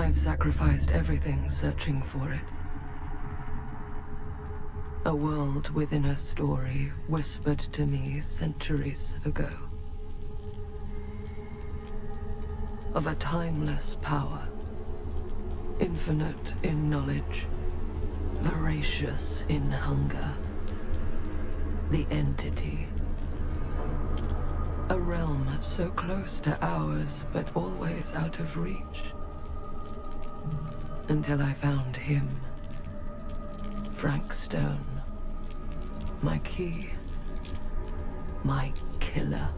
I've sacrificed everything searching for it. A world within a story whispered to me centuries ago. Of a timeless power, infinite in knowledge, voracious in hunger. The Entity. A realm so close to ours, but always out of reach. Until I found him. Frank Stone. My key. My killer.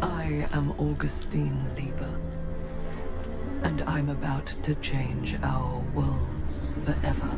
I am Augustine Lieber. And I'm about to change our worlds forever.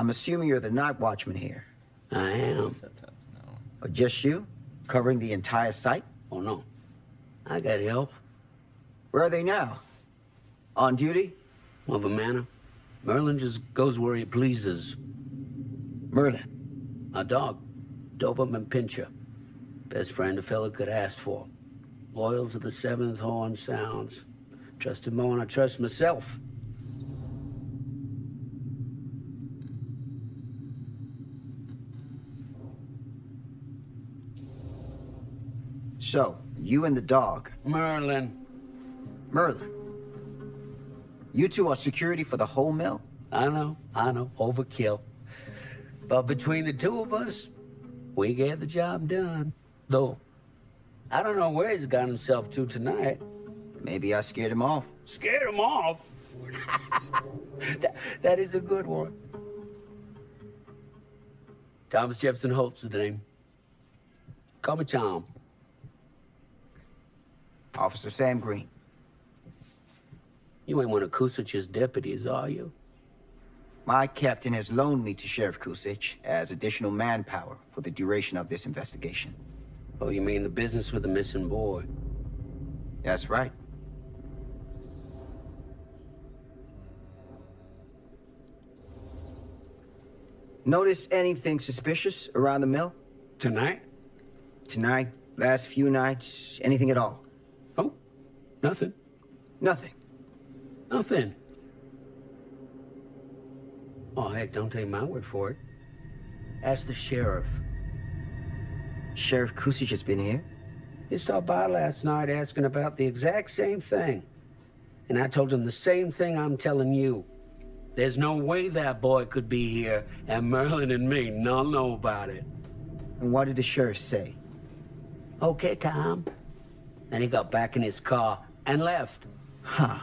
I'm assuming you're the night watchman here. I am. Or just you? Covering the entire site? Oh, no. I got help. Where are they now? On duty? Of a manor. Merlin just goes where he pleases. Merlin? A dog. Doberman Pinscher. Best friend a fella could ask for. Loyal to the seventh horn sounds. Trust him more than I trust myself. So, you and the dog. Merlin. Merlin. You two are security for the whole mill? I know. Overkill. But between the two of us, we get the job done. Though, I don't know where he's got himself to tonight. Maybe I scared him off. Scared him off? that is a good one. Thomas Jefferson Holt's the name. Call me Tom. Officer Sam Green. You ain't one of Kusich's deputies, are you? My captain has loaned me to Sheriff Kusich as additional manpower for the duration of this investigation. Oh, you mean the business with the missing boy? That's right. Notice anything suspicious around the mill? Tonight? Tonight, last few nights, anything at all? Oh, nothing. Nothing. Nothing. Oh, heck, don't take my word for it. Ask the sheriff. Sheriff Kusich has been here? He stopped by last night asking about the exact same thing. And I told him the same thing I'm telling you. There's no way that boy could be here and Merlin and me not know about it. And what did the sheriff say? Okay, Tom. Then he got back in his car and left. Huh.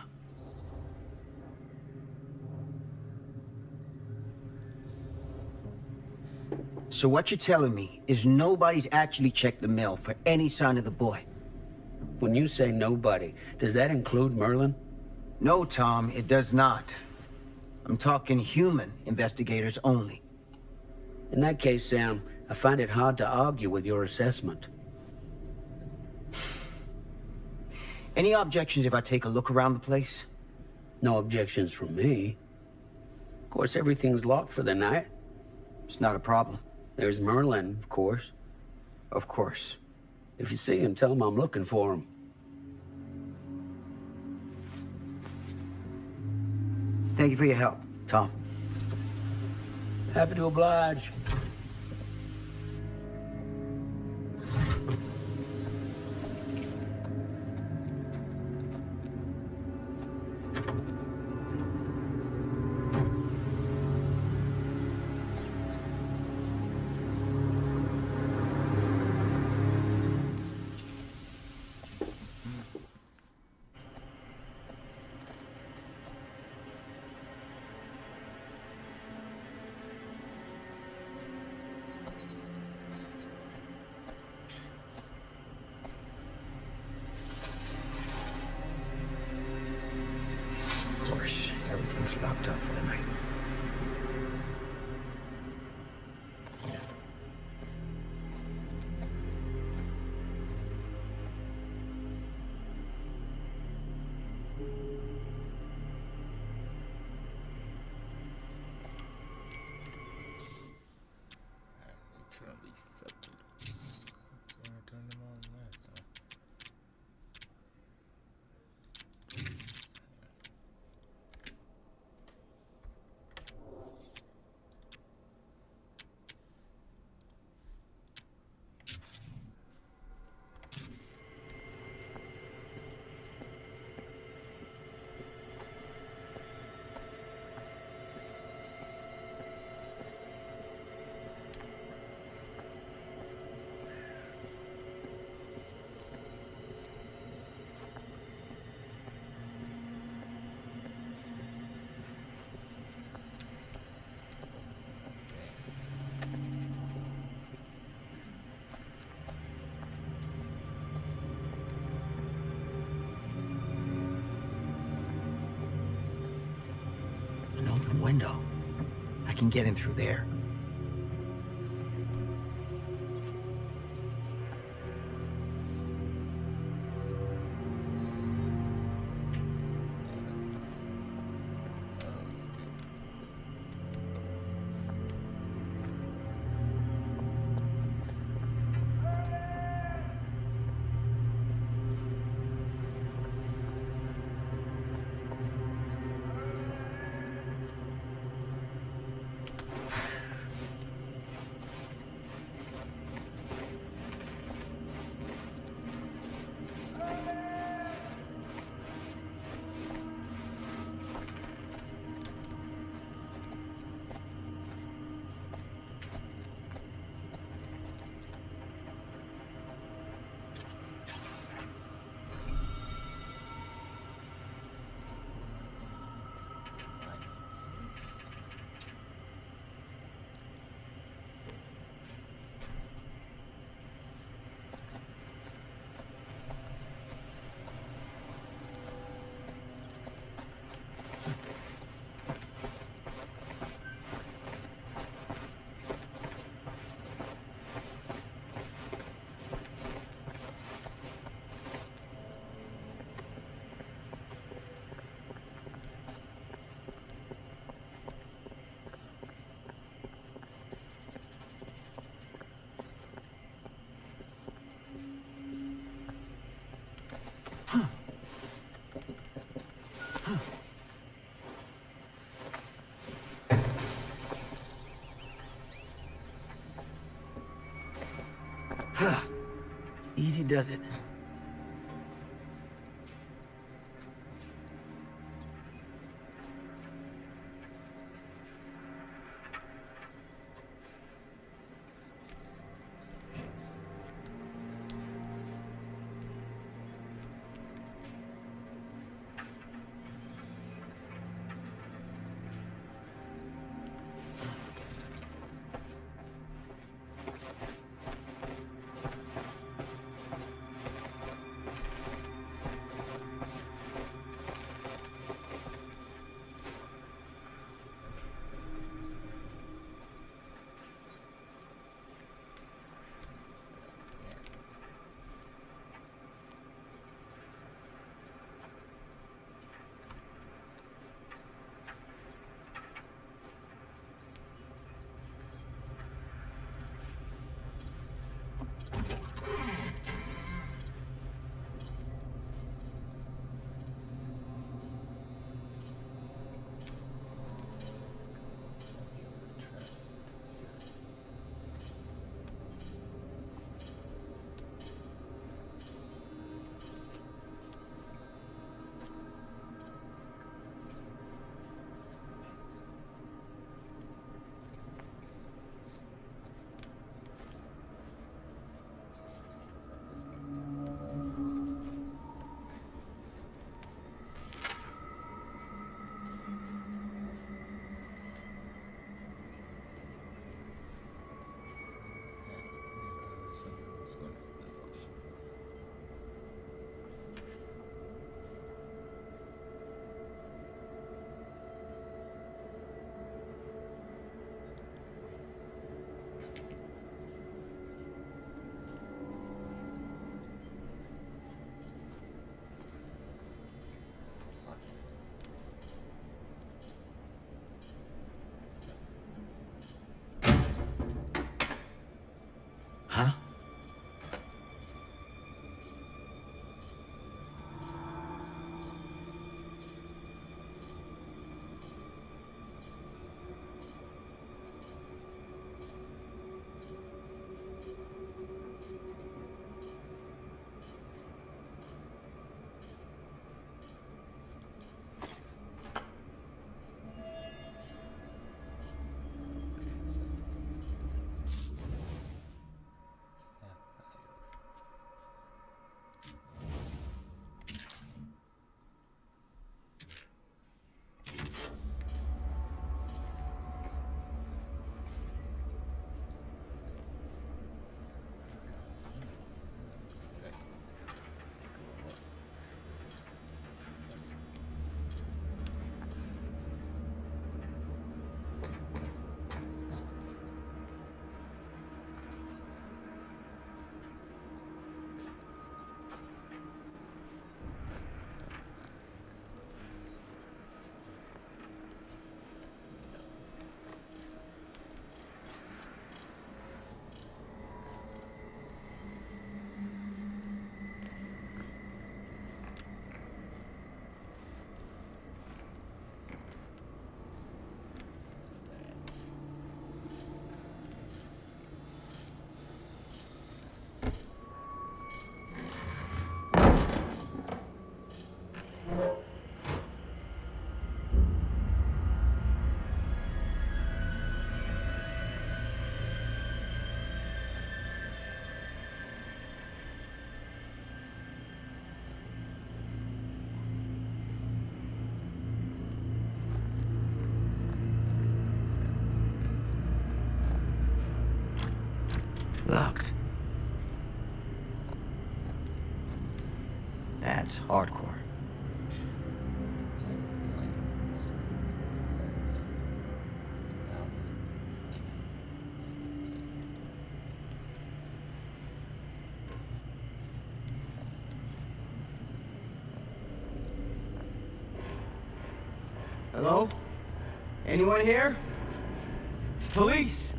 So what you're telling me is nobody's actually checked the mill for any sign of the boy? When you say nobody, does that include Merlin? No, Tom, it does not. I'm talking human investigators only. In that case, Sam, I find it hard to argue with your assessment. Any objections if I take a look around the place? No objections from me. Of course, everything's locked for the night. It's not a problem. There's Merlin, of course. Of course. If you see him, tell him I'm looking for him. Thank you for your help, Tom. Happy to oblige. Of course, everything's locked up for the night. Eternally subject. I turned them on last time. An open window. I can get in through there. Easy does it. Huh? Locked. That's hardcore. Hello? Anyone here? Police?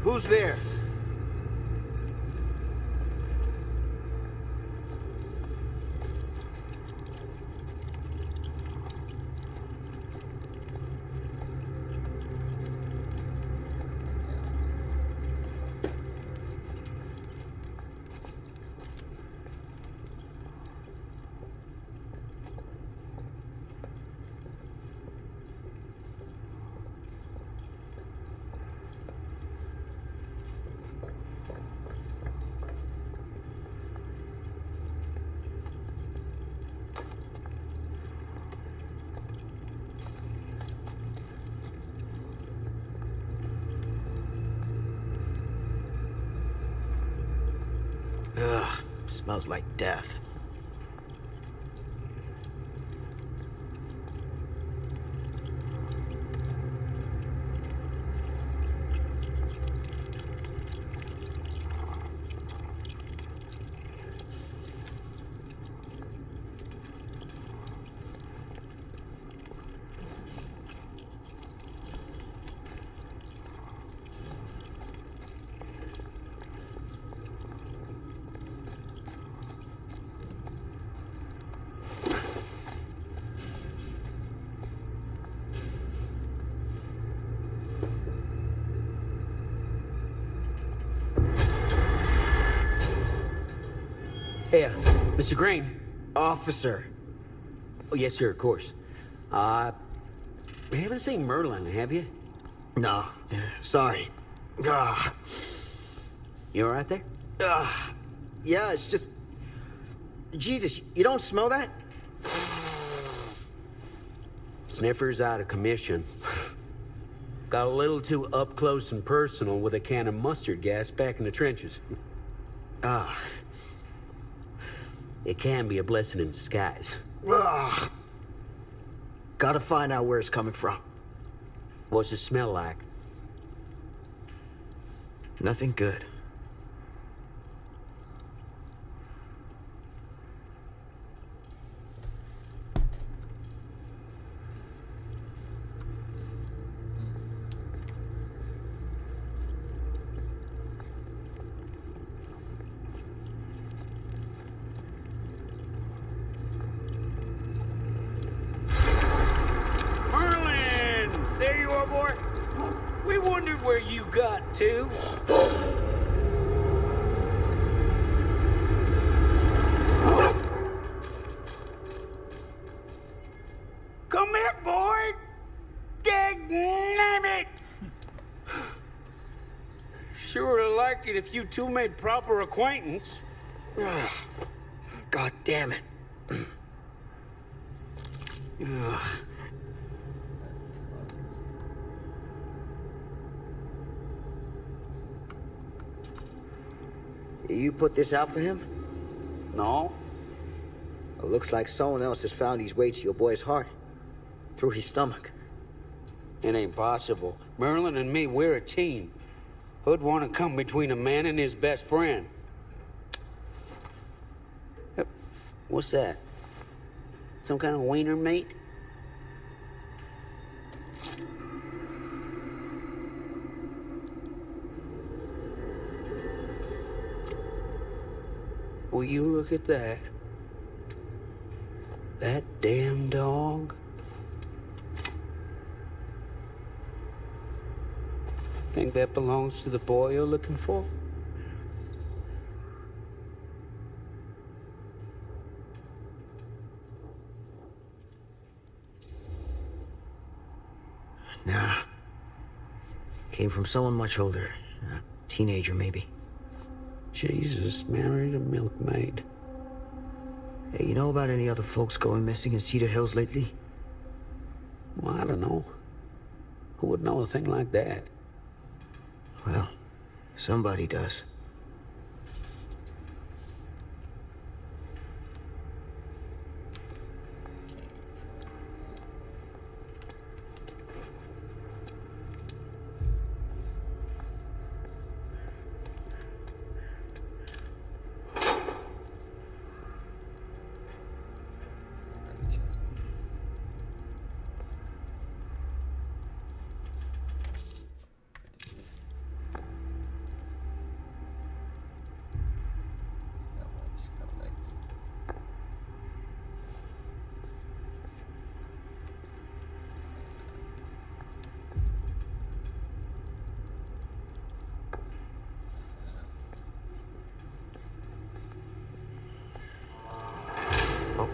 Who's there? Ugh, smells like death. Hey, Mr. Green. Officer. Oh, yes, sir, of course. You haven't seen Merlin, have you? No, sorry. Ah, You all right there? yeah, it's just... Jesus, you don't smell that? Sniffer's out of commission. Got a little too up close and personal with a can of mustard gas back in the trenches. Ah. It can be a blessing in disguise. Ugh. Gotta find out where it's coming from. What's it smell like? Nothing good. Merlin! There you are, boy. We wondered where you got to. Come here, boy! Dang it! Sure would have liked it if you two made proper acquaintance. Ugh. God damn it. Ugh. You put this out for him? No? It looks like someone else has found his way to your boy's heart. Through his stomach. It ain't possible. Merlin and me, we're a team. Who'd want to come between a man and his best friend? What's that? Some kind of wiener meat? Will you look at that? That damn dog? Think that belongs to the boy you're looking for? Nah. Came from someone much older. A teenager, maybe. Jesus married a milkmaid. Hey, you know about any other folks going missing in Cedar Hills lately? Well, I don't know. Who would know a thing like that? Well, somebody does.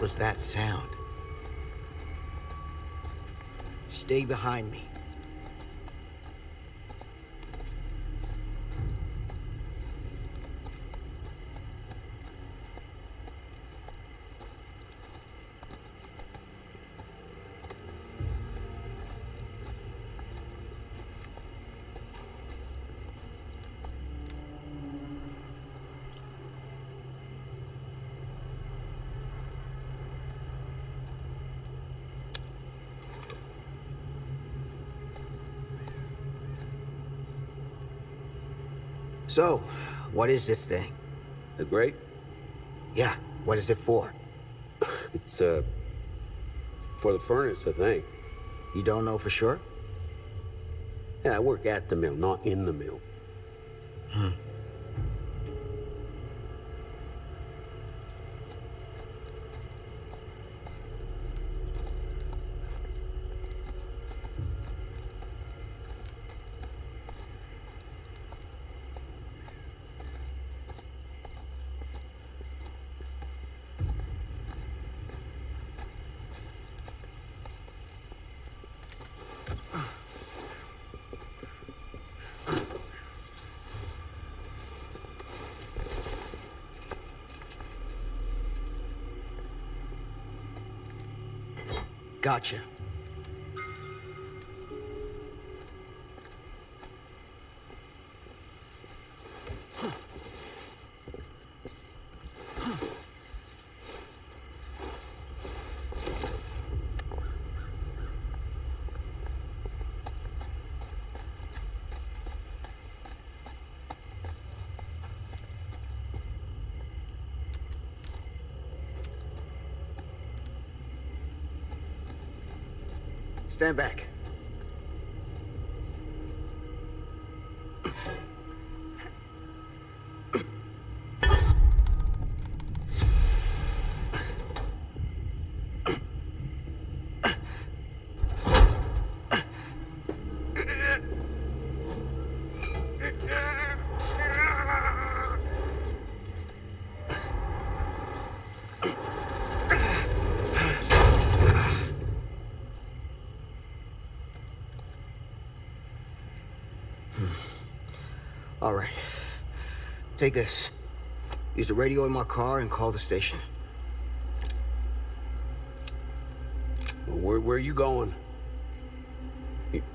was that sound? Stay behind me. So, what is this thing? The grate? Yeah, what is it for? It's, for the furnace, I think. You don't know for sure? Yeah, I work at the mill, not in the mill. Gotcha. Stand back. All right. Take this. Use the radio in my car and call the station. Where are you going?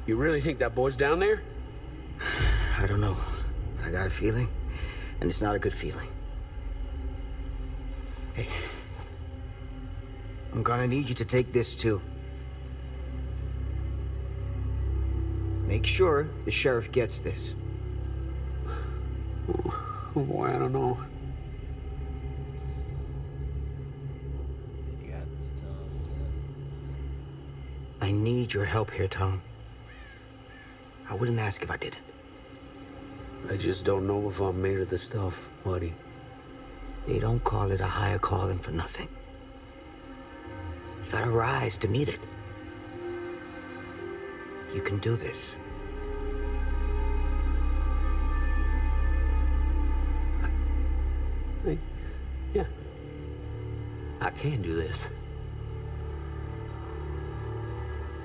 You really think that boy's down there? I don't know. I got a feeling, and it's not a good feeling. Hey. I'm gonna need you to take this too. Make sure the sheriff gets this. Oh boy, I don't know. You got this, Tom. I need your help here, Tom. I wouldn't ask if I didn't. I just don't know if I'm made of this stuff, buddy. They don't call it a higher calling for nothing. You gotta rise to meet it. You can do this. Yeah. I can do this.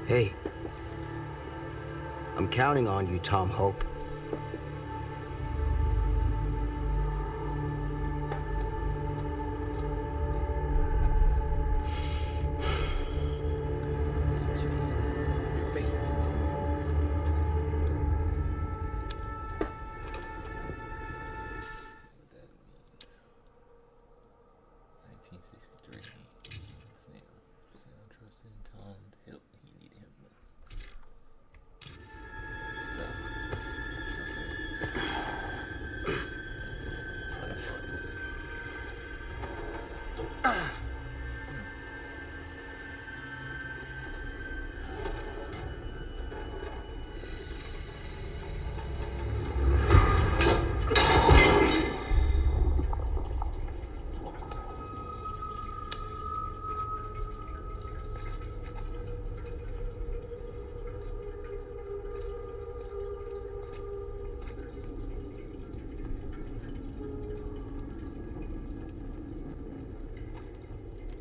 Hey. I'm counting on you, Tom Hope. Your favorite. See what that means. 1963. Sam trusted in Tom to help when he needed him most. So,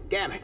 Damn it.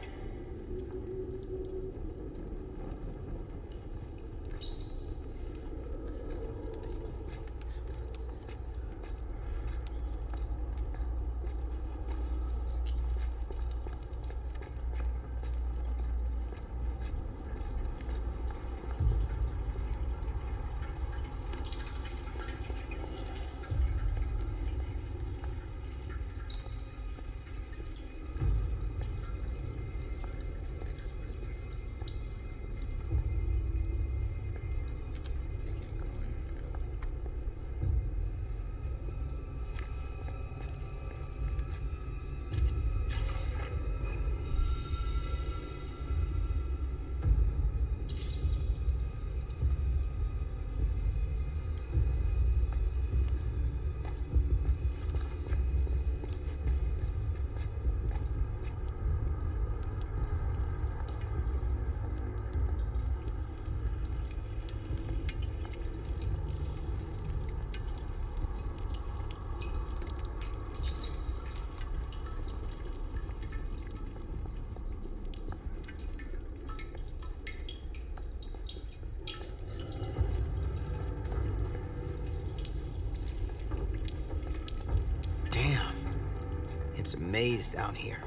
There's a maze down here.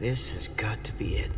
This has got to be it.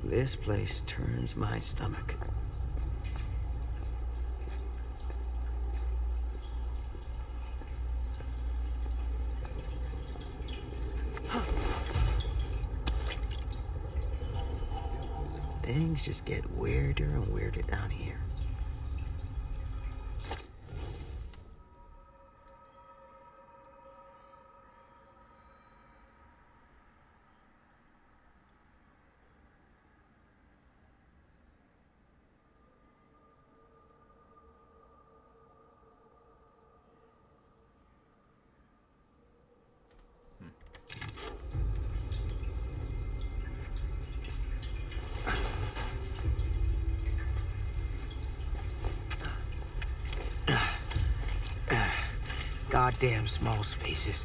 This place turns my stomach. Things just get weirder and weirder down here. Goddamn small spaces.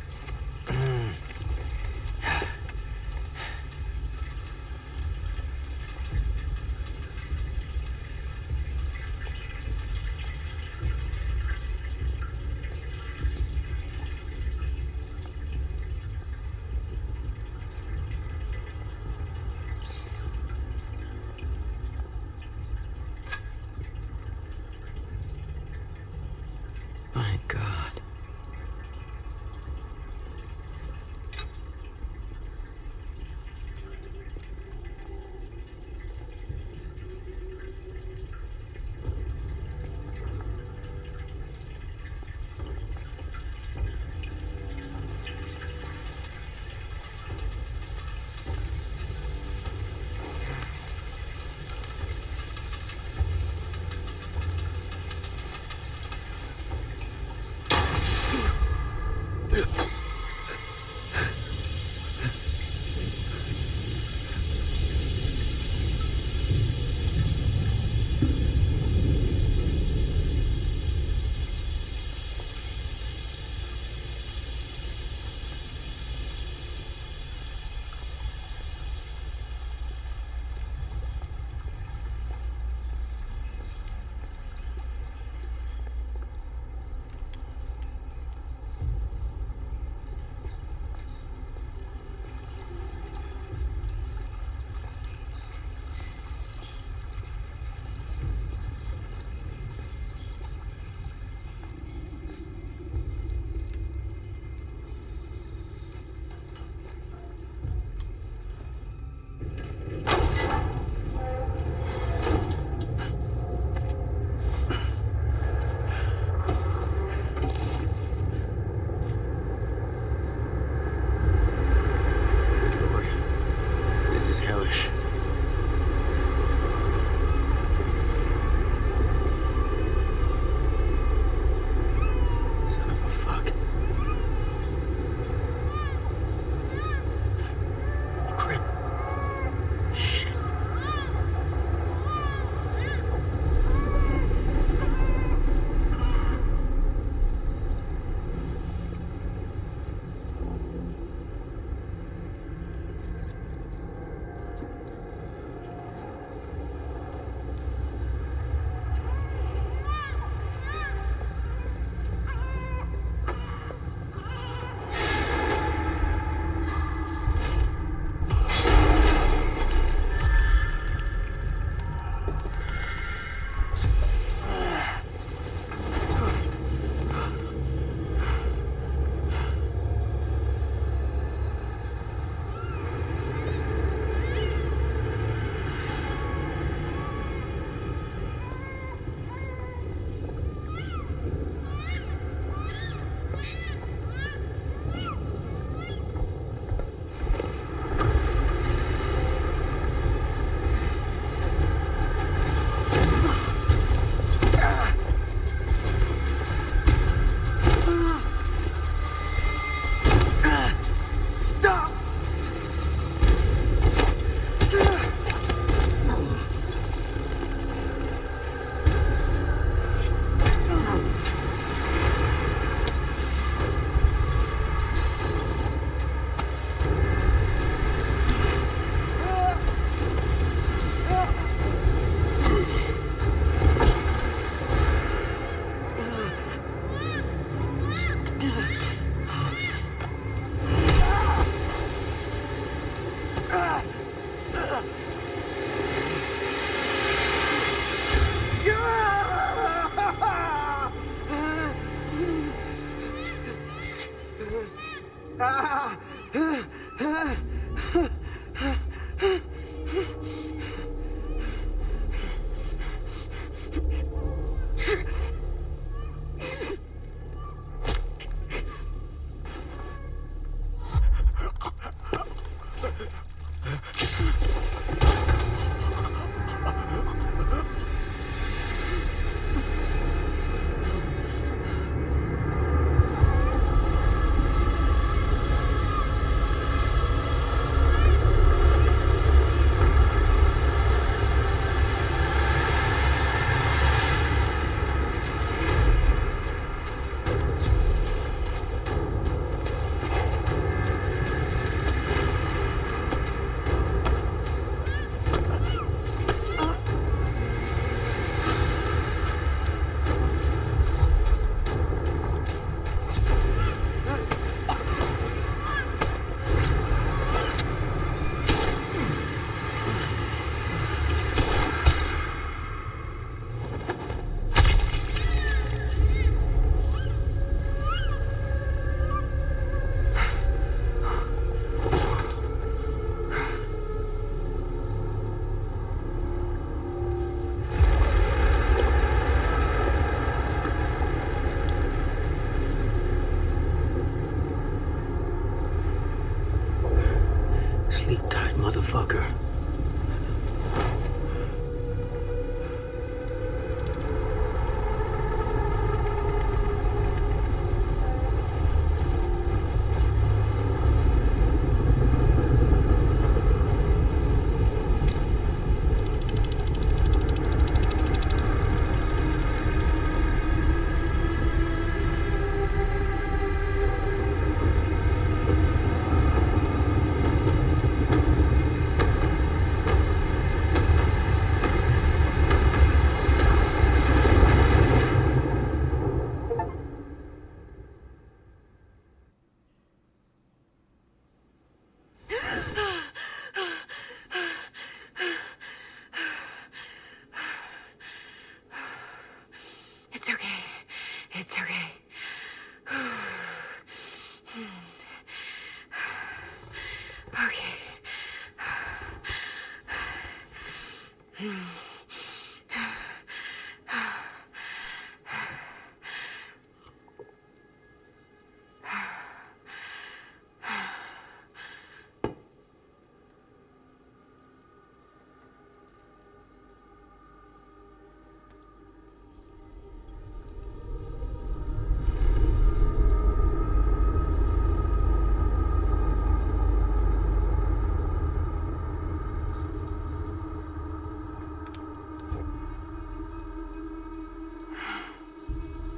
My God.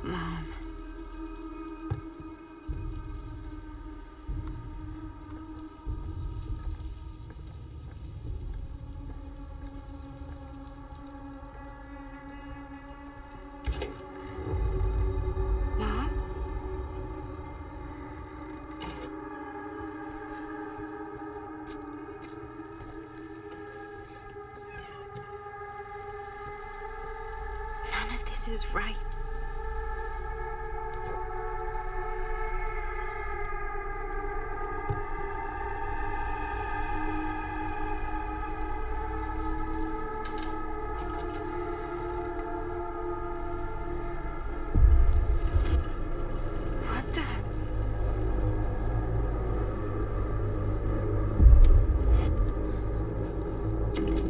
Mom. Mom? None of this is right. What the? Can't have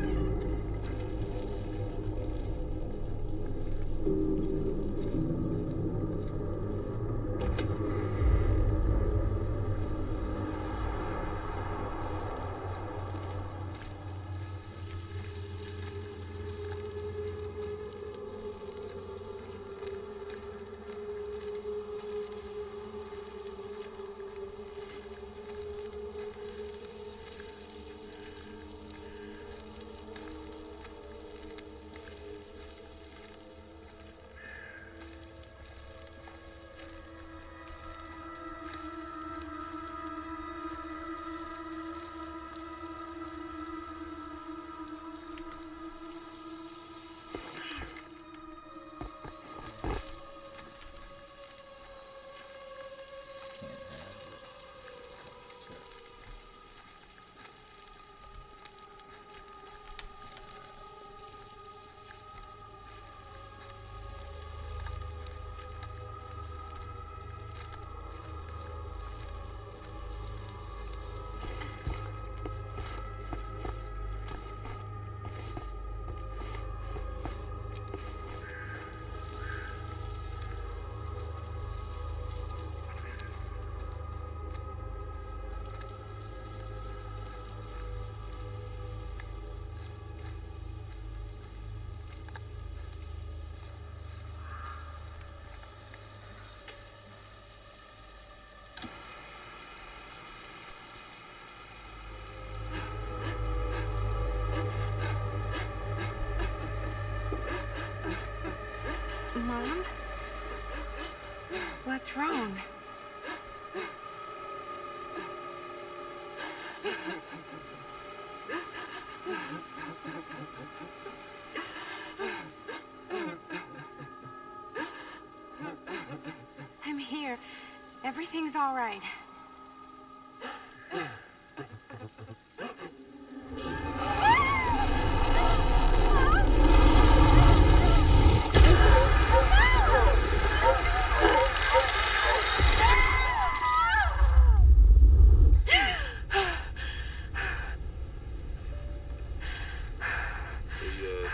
it. Let's check. Mom? What's wrong? I'm here. Everything's all right.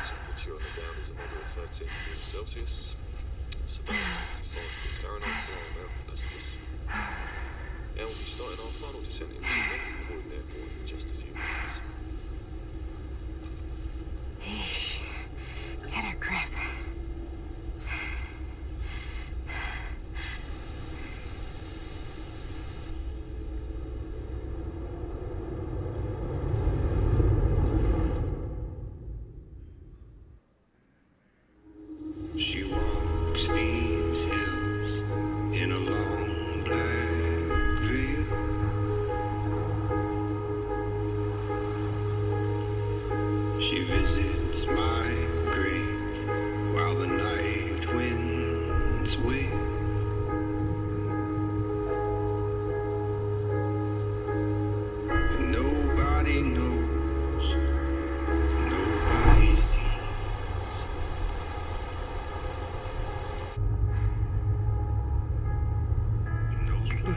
Temperature on the ground is a moderate 13 degrees Celsius. It's about 5 Fahrenheit for our American customers. And we'll be starting our final descent into the Croydon Airport in just a few minutes. Eesh. Get a grip. She walks these hills in a long black veil.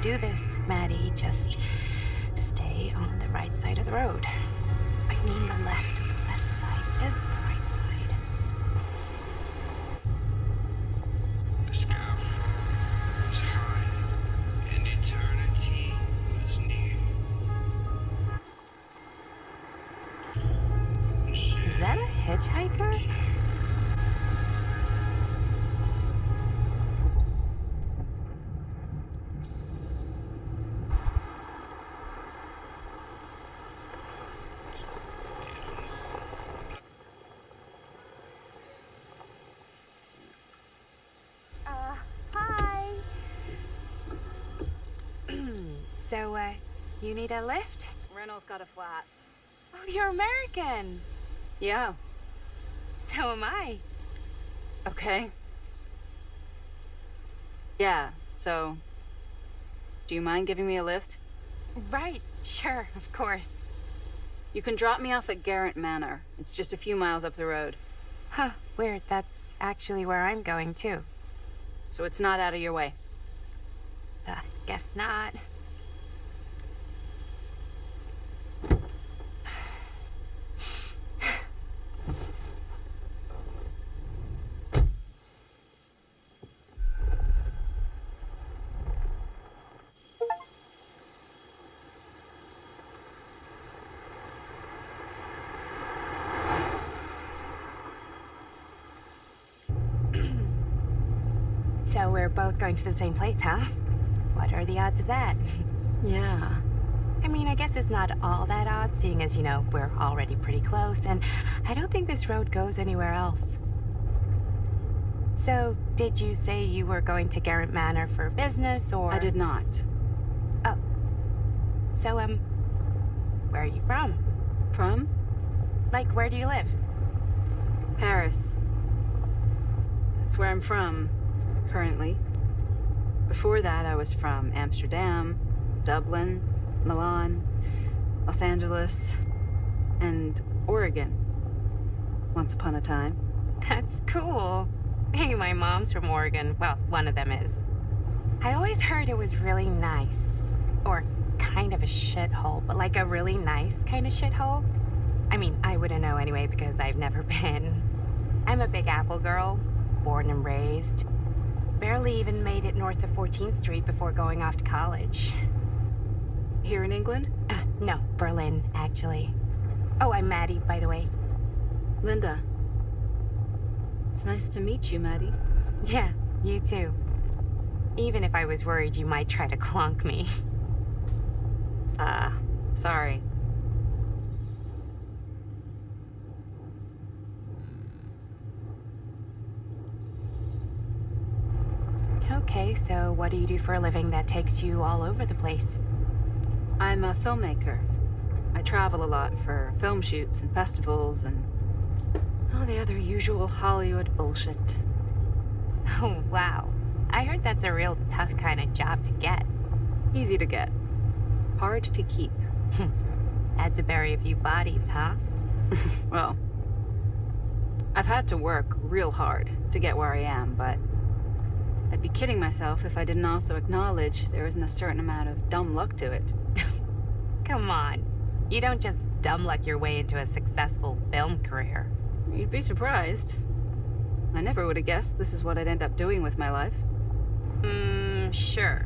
do this, Maddie. Just stay on the right side of the road. I mean the left. The left side is the right side. The skyfall was high, and eternity was near. Is that a hitchhiker? Hi. So, you need a lift? Reynolds got a flat. Oh, you're American. Yeah. So am I. Okay. Yeah, so... Do you mind giving me a lift? Right, sure, of course. You can drop me off at Garrett Manor. It's just a few miles up the road. Huh, weird. That's actually where I'm going, too. So it's not out of your way. Guess not. So we're both going to the same place, huh? What are the odds of that? Yeah. I mean, I guess it's not all that odd, seeing as, you know, we're already pretty close, and I don't think this road goes anywhere else. So, did you say you were going to Garrett Manor for business, or...? I did not. Oh. So, where are you from? From? Like, where do you live? Paris. That's where I'm from, currently. Before that, I was from Amsterdam, Dublin, Milan, Los Angeles, and Oregon. Once upon a time. That's cool. Hey, my mom's from Oregon. Well, one of them is. I always heard it was really nice. Or kind of a shithole, but like a really nice kind of shithole. I mean, I wouldn't know anyway because I've never been. I'm a Big Apple girl, born and raised. Barely even made it north of 14th Street before going off to college. Here in England? No, Berlin, actually. Oh, I'm Maddie, by the way. Linda. It's nice to meet you, Maddie. Yeah, you too. Even if I was worried you might try to clunk me. Sorry. Okay, so what do you do for a living that takes you all over the place? I'm a filmmaker. I travel a lot for film shoots and festivals and all the other usual Hollywood bullshit. Oh, wow. I heard that's a real tough kind of job to get. Easy to get. Hard to keep. Had to bury a few bodies, huh? Well, I've had to work real hard to get where I am, but I'd be kidding myself if I didn't also acknowledge there isn't a certain amount of dumb luck to it. Come on. You don't just dumb luck your way into a successful film career. You'd be surprised. I never would have guessed this is what I'd end up doing with my life. Sure.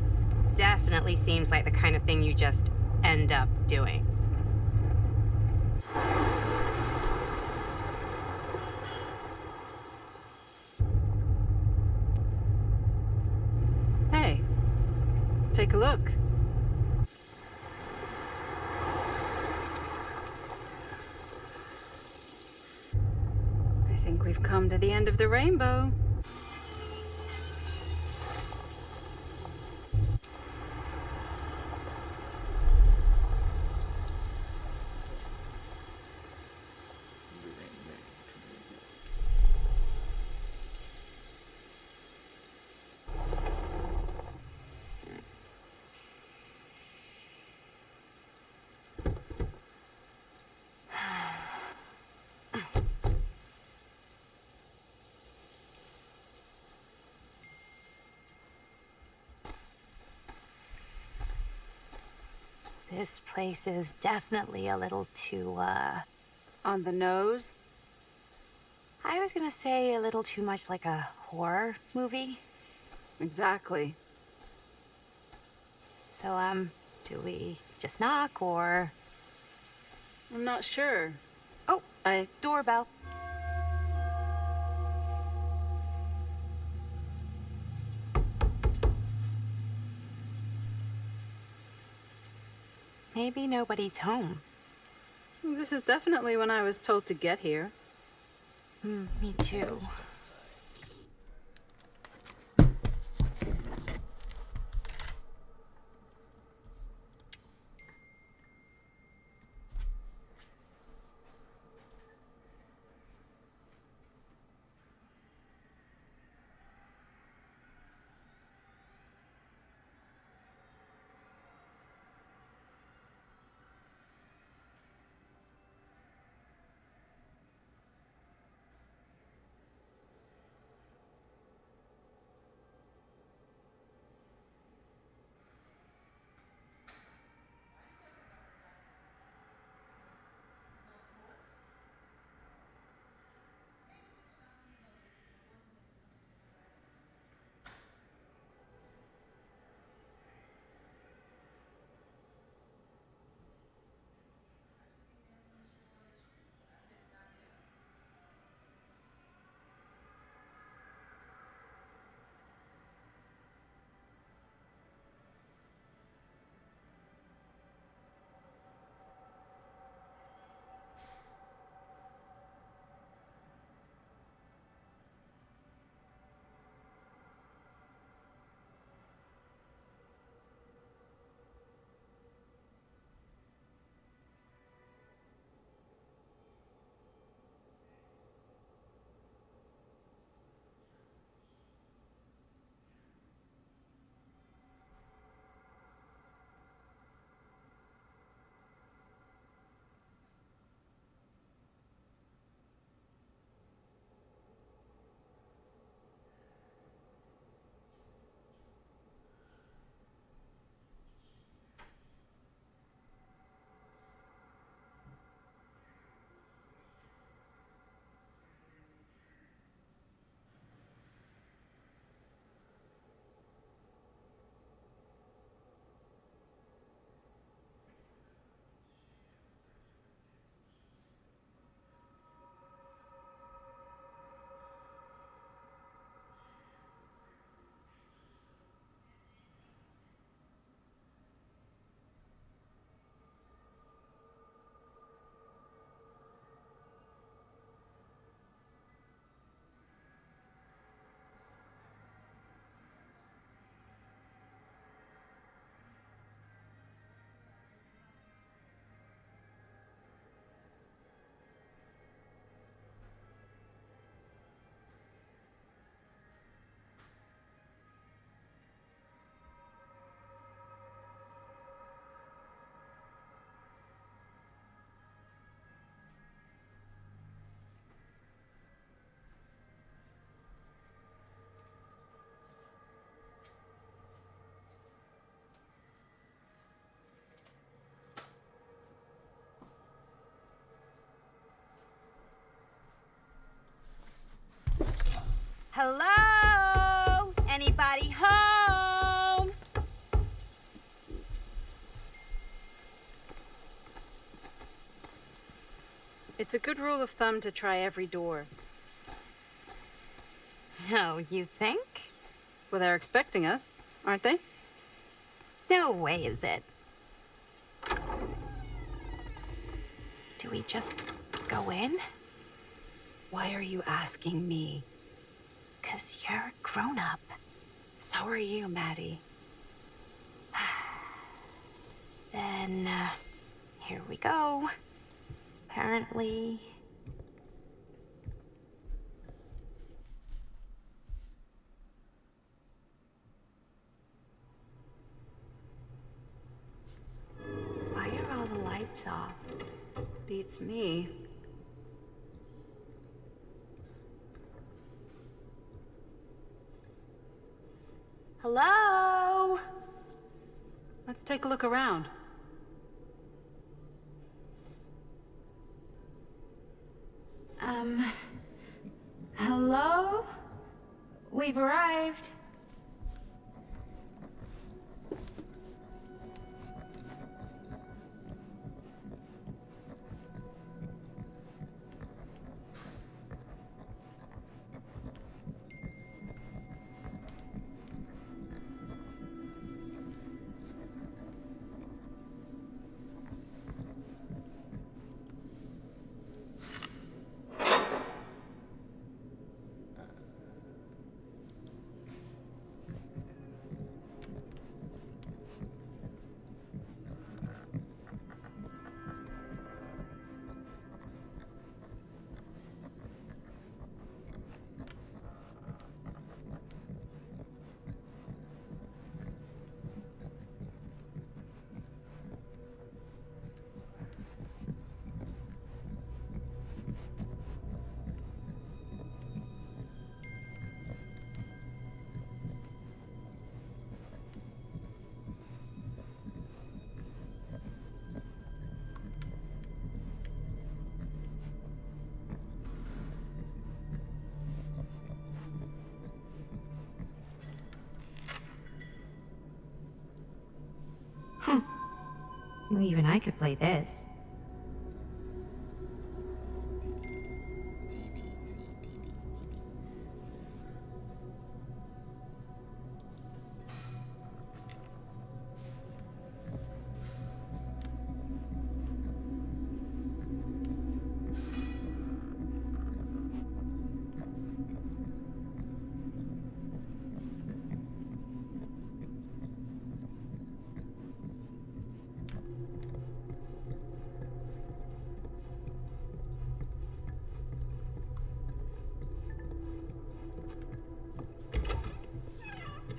Definitely seems like the kind of thing you just end up doing. Hey, take a look. I think we've come to the end of the rainbow. This place is definitely a little too, On the nose? I was gonna say a little too much like a horror movie. Exactly. So, do we just knock or... I'm not sure. Oh, doorbell. Maybe nobody's home. This is definitely when I was told to get here. Me too. Hello? Anybody home? It's a good rule of thumb to try every door. No, you think? Well, they're expecting us, aren't they? No way is it. Do we just go in? Why are you asking me? 'Cause you're a grown-up. So are you, Maddie. Then, here we go. Apparently... Why are all the lights off? Beats me. Hello? Let's take a look around. Hello? We've arrived. Even I could play this.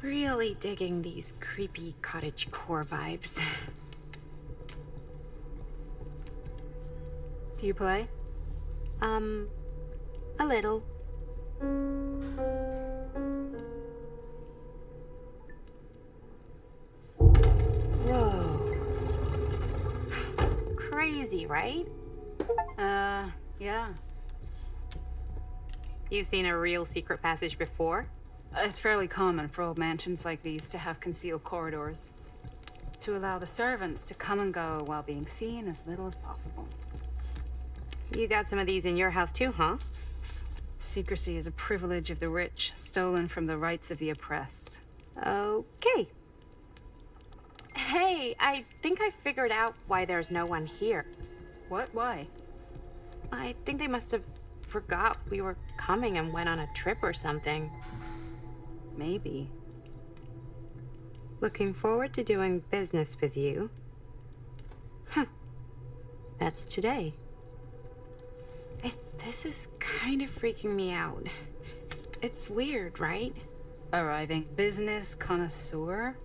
Really digging these creepy cottage core vibes. Do you play? A little. Whoa. Crazy, right? Yeah. You've seen a real secret passage before? It's fairly common for old mansions like these to have concealed corridors, to allow the servants to come and go while being seen as little as possible. You got some of these in your house too, huh? Secrecy is a privilege of the rich, stolen from the rights of the oppressed. Okay. Hey, I think I figured out why there's no one here. What? Why? I think they must have forgot we were coming and went on a trip or something. Maybe. Looking forward to doing business with you. Huh. That's today. This is kind of freaking me out. It's weird, right? Arriving business connoisseur?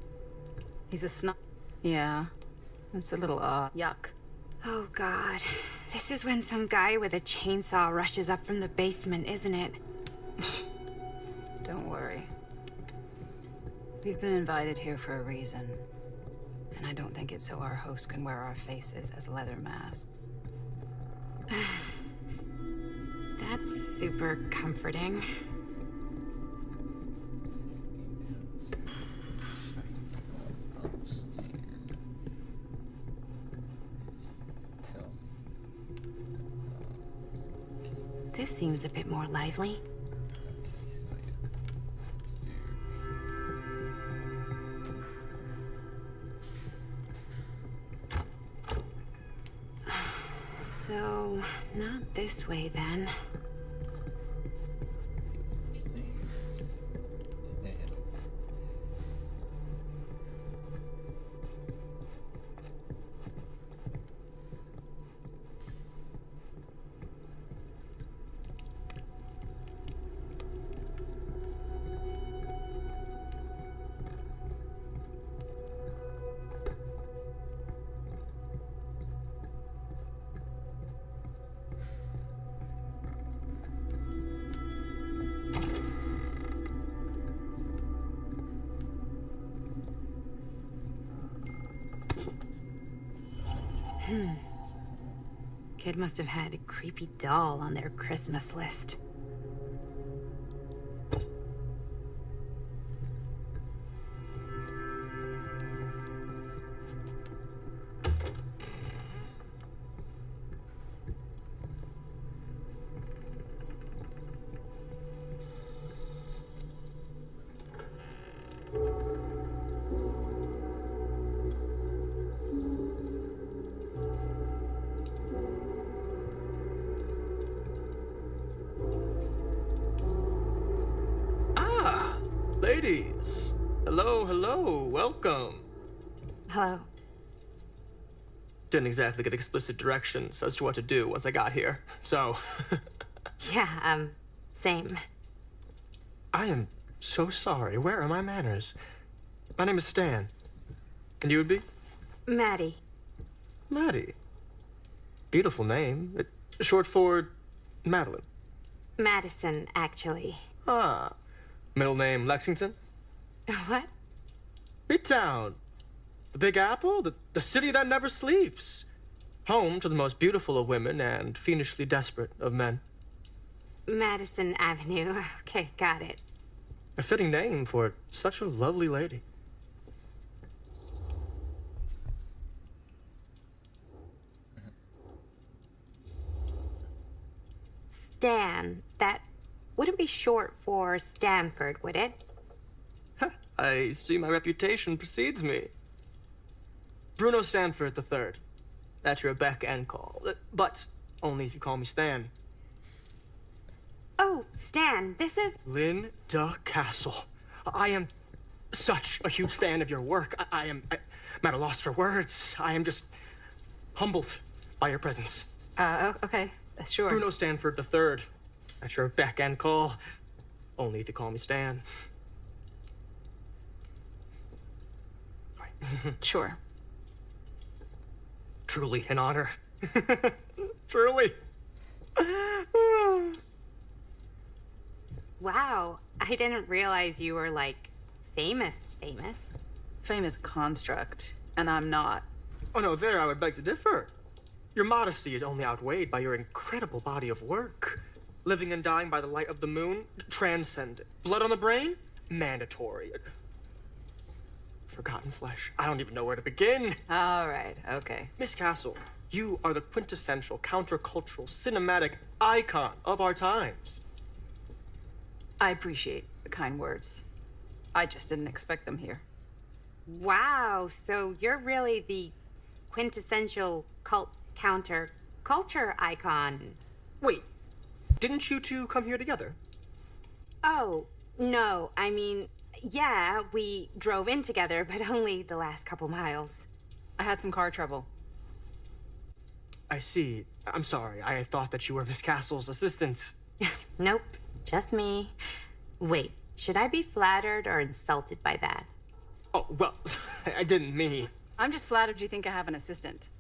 He's a snob. Yeah. It's a little odd. Yuck. Oh god. This is when some guy with a chainsaw rushes up from the basement, isn't it? Don't worry. We've been invited here for a reason. And I don't think it's so our host can wear our faces as leather masks. That's super comforting. This seems a bit more lively. So, not this way then. Kid must have had a creepy doll on their Christmas list. Ladies! Hello, hello, welcome. Hello. Didn't exactly get explicit directions as to what to do once I got here, so... Yeah, same. I am so sorry. Where are my manners? My name is Stan. And you would be? Maddie. Maddie. Beautiful name. Short for Madeline. Madison, actually. Ah. Middle name Lexington? What? Midtown. The Big Apple? The city that never sleeps. Home to the most beautiful of women and fiendishly desperate of men. Madison Avenue. Okay, got it. A fitting name for such a lovely lady. Stan. That wouldn't be short for Stanford, would it? I see my reputation precedes me. Bruno Stanford III. At your beck and call. But only if you call me Stan. Oh, Stan, this is... Linda Castle. I am such a huge fan of your work. I'm at a loss for words. I am just humbled by your presence. Okay, sure. Bruno Stanford III. At your beck and call. Only if you call me Stan. Sure. Truly an honor. Truly. Wow, I didn't realize you were, like, famous. Famous construct, and I'm not. Oh no, there I would beg to differ. Your modesty is only outweighed by your incredible body of work. Living and dying by the light of the moon, transcendent. Blood on the brain, mandatory. Forgotten flesh. I don't even know where to begin. All right, okay. Miss Castle, you are the quintessential countercultural cinematic icon of our times. I appreciate the kind words. I just didn't expect them here. Wow, so you're really the quintessential counter-culture icon. Wait, didn't you two come here together? Oh, no, I mean, yeah, we drove in together, but only the last couple miles. I had some car trouble. I see. I'm sorry. I thought that you were Miss Castle's assistant. Nope, just me. Wait, should I be flattered or insulted by that? Oh, well, I didn't mean. I'm just flattered you think I have an assistant.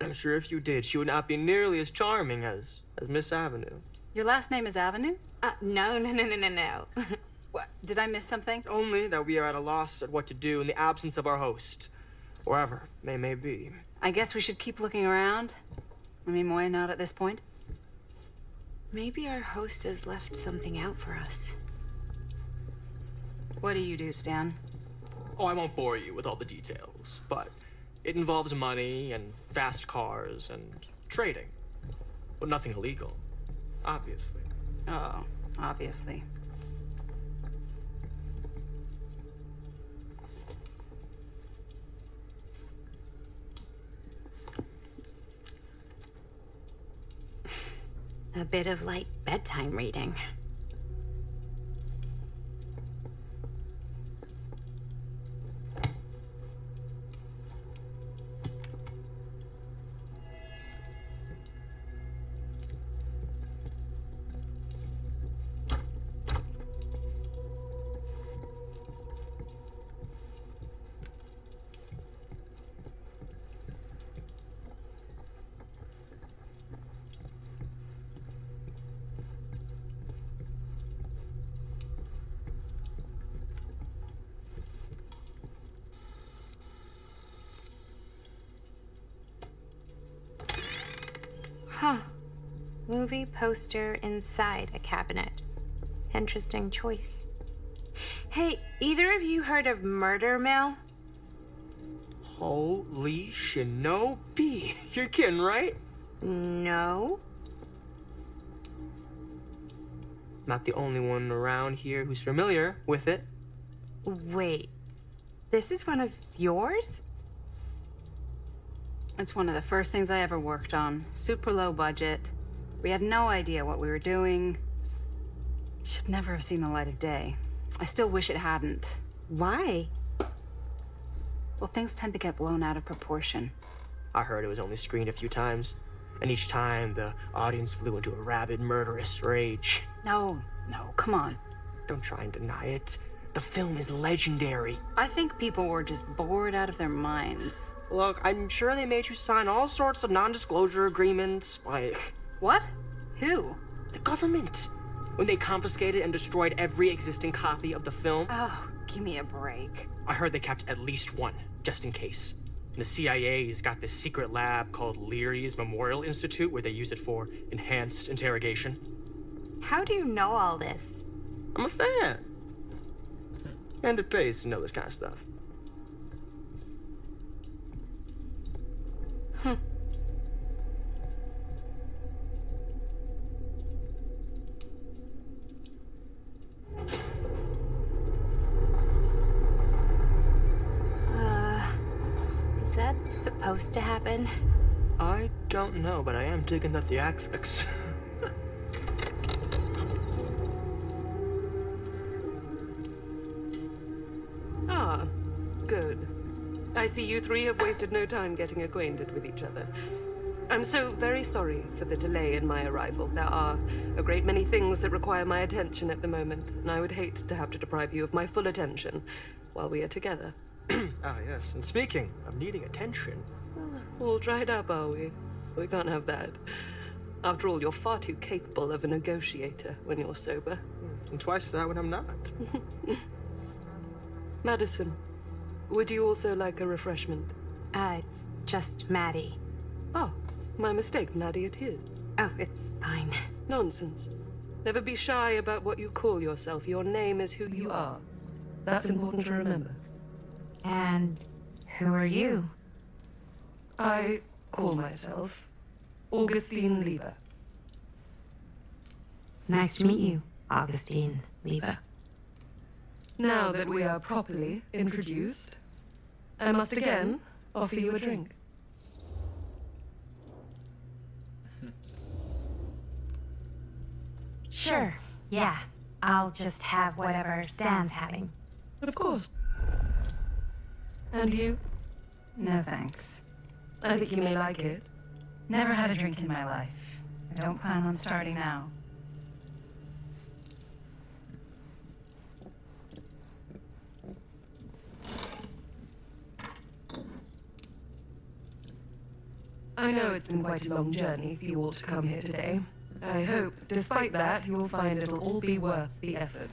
I'm sure if you did, she would not be nearly as charming as Miss Avenue. Your last name is Avenue? No. What? Did I miss something? Only that we are at a loss at what to do in the absence of our host. Wherever they may be. I guess we should keep looking around. I mean, why not at this point? Maybe our host has left something out for us. What do you do, Stan? Oh, I won't bore you with all the details, but it involves money and fast cars and trading. But nothing illegal, obviously. Oh, obviously. A bit of light bedtime reading. movie poster inside a cabinet. Interesting choice. Hey, either of you heard of Murder Mill? Holy shinobi. You're kidding, right? No. Not the only one around here who's familiar with it. Wait, this is one of yours? It's one of the first things I ever worked on. Super low budget. We had no idea what we were doing. It should never have seen the light of day. I still wish it hadn't. Why? Well, things tend to get blown out of proportion. I heard it was only screened a few times, and each time the audience flew into a rabid, murderous rage. No, come on. Don't try and deny it. The film is legendary. I think people were just bored out of their minds. Look, I'm sure they made you sign all sorts of non-disclosure agreements, like... What? Who? The government. When they confiscated and destroyed every existing copy of the film. Oh, give me a break. I heard they kept at least one, just in case. And the CIA's got this secret lab called Leary's Memorial Institute where they use it for enhanced interrogation. How do you know all this? I'm a fan. And it pays to know this kind of stuff. Is that supposed to happen? I don't know, but I am digging the theatrics. Ah, good. I see you three have wasted no time getting acquainted with each other. I'm so very sorry for the delay in my arrival. There are a great many things that require my attention at the moment, and I would hate to have to deprive you of my full attention while we are together. Ah, yes. And speaking of needing attention... All dried up, are we? We can't have that. After all, you're far too capable of a negotiator when you're sober. And twice that when I'm not. Madison, would you also like a refreshment? It's just Maddie. Oh, my mistake, Maddie it is. Oh, it's fine. Nonsense. Never be shy about what you call yourself. Your name is who you are. That's important to remember. And who are you? I call myself Augustine Lieber. Nice to meet you, Augustine Lieber. Now that we are properly introduced, I must again offer you a drink. Sure, yeah. I'll just have whatever Stan's having. Of course. And you? No thanks. I think you may like it. Never had a drink in my life. I don't plan on starting now. I know it's been quite a long journey for you all to come here today. I hope, despite that, you will find it'll all be worth the effort.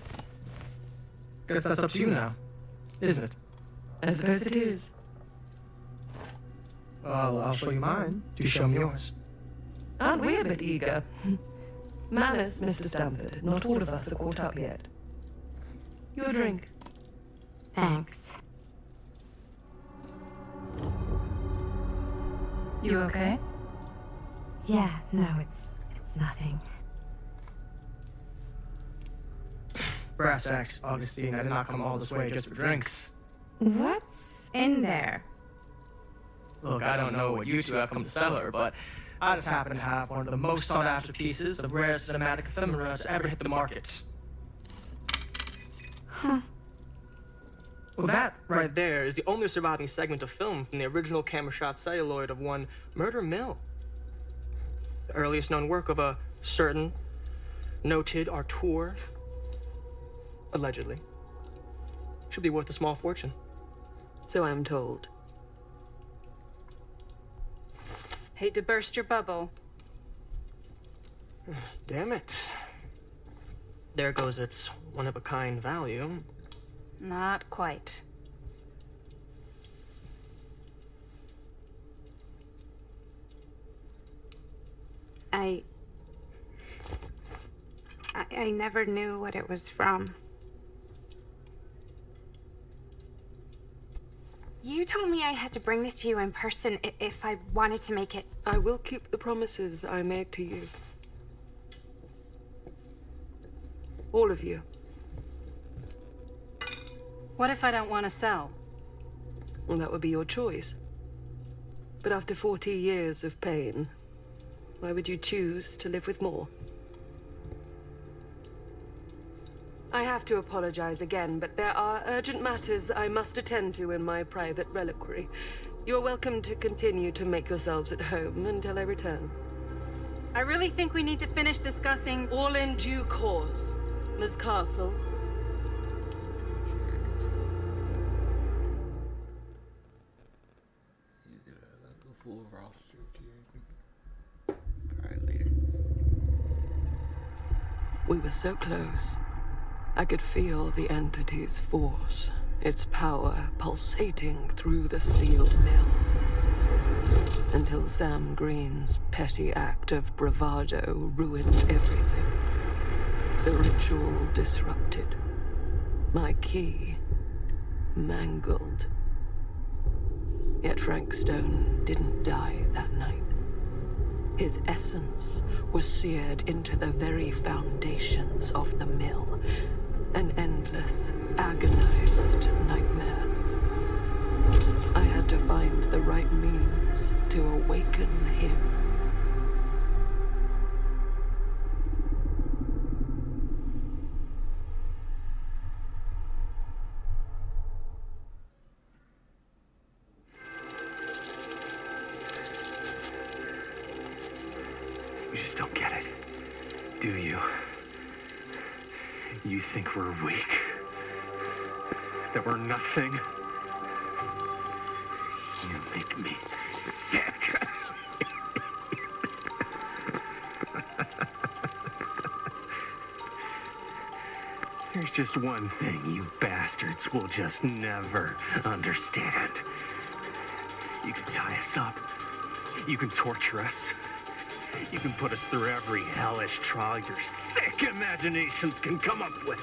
Guess that's up to you now, isn't it? I suppose it is. Well, I'll show you mine. Do show me yours. Aren't we a bit eager? Manners, Mr. Stamford. Not all of us are caught up yet. Your drink. Thanks. You okay? Yeah, no, it's nothing. Brass tacks, Augustine. I did not come all this way just for drinks. What's in there? Look, I don't know what you two have come to cellar, but I just happen to have one of the most sought-after pieces of rare cinematic ephemera to ever hit the market. Huh. Well, that right there is the only surviving segment of film from the original camera shot celluloid of one Murder Mill. The earliest known work of a certain noted auteur, allegedly, should be worth a small fortune. So I'm told. Hate to burst your bubble. Damn it. There goes its one-of-a-kind value. Not quite. I never knew what it was from. You told me I had to bring this to you in person if I wanted to make it. I will keep the promises I made to you. All of you. What if I don't want to sell? Well, that would be your choice. But after 40 years of pain, why would you choose to live with more? I have to apologize again, but there are urgent matters I must attend to in my private reliquary. You are welcome to continue to make yourselves at home until I return. I really think we need to finish discussing. All in due course, Miss Castle. Go full raw suit here. Alright, later. We were so close. I could feel the entity's force, its power pulsating through the steel mill. Until Sam Green's petty act of bravado ruined everything. The ritual disrupted. My key mangled. Yet Frank Stone didn't die that night. His essence was seared into the very foundations of the mill. An endless, agonized nightmare. I had to find the right means to awaken him. You just don't get it, do you? You think we're weak? That we're nothing? You make me sick. There's just one thing you bastards will just never understand. You can tie us up. You can torture us. You can put us through every hellish trial your sick imaginations can come up with.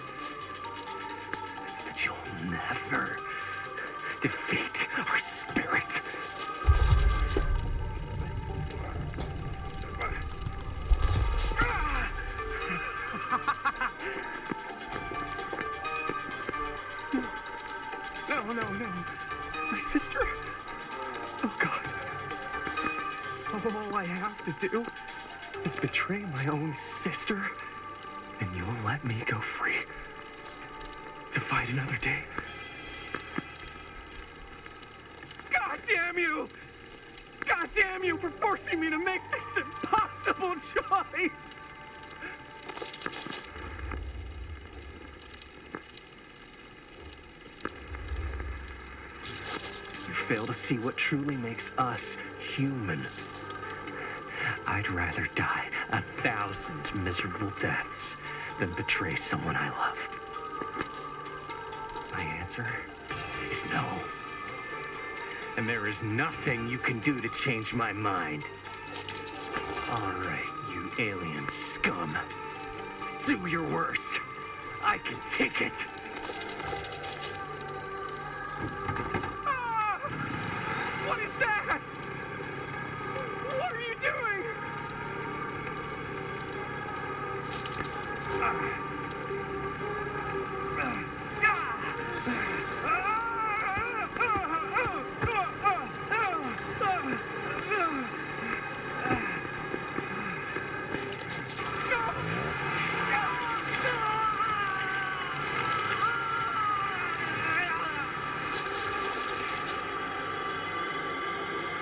But you'll never defeat our spirit. No. My sister? Oh, God. All I have to do is betray my own sister, and you'll let me go free to fight another day. God damn you! God damn you for forcing me to make this impossible choice! You fail to see what truly makes us human. I'd rather die 1,000 miserable deaths than betray someone I love. My answer is no. And there is nothing you can do to change my mind. All right, you alien scum. Do your worst. I can take it. Ah! What is that? What are you doing?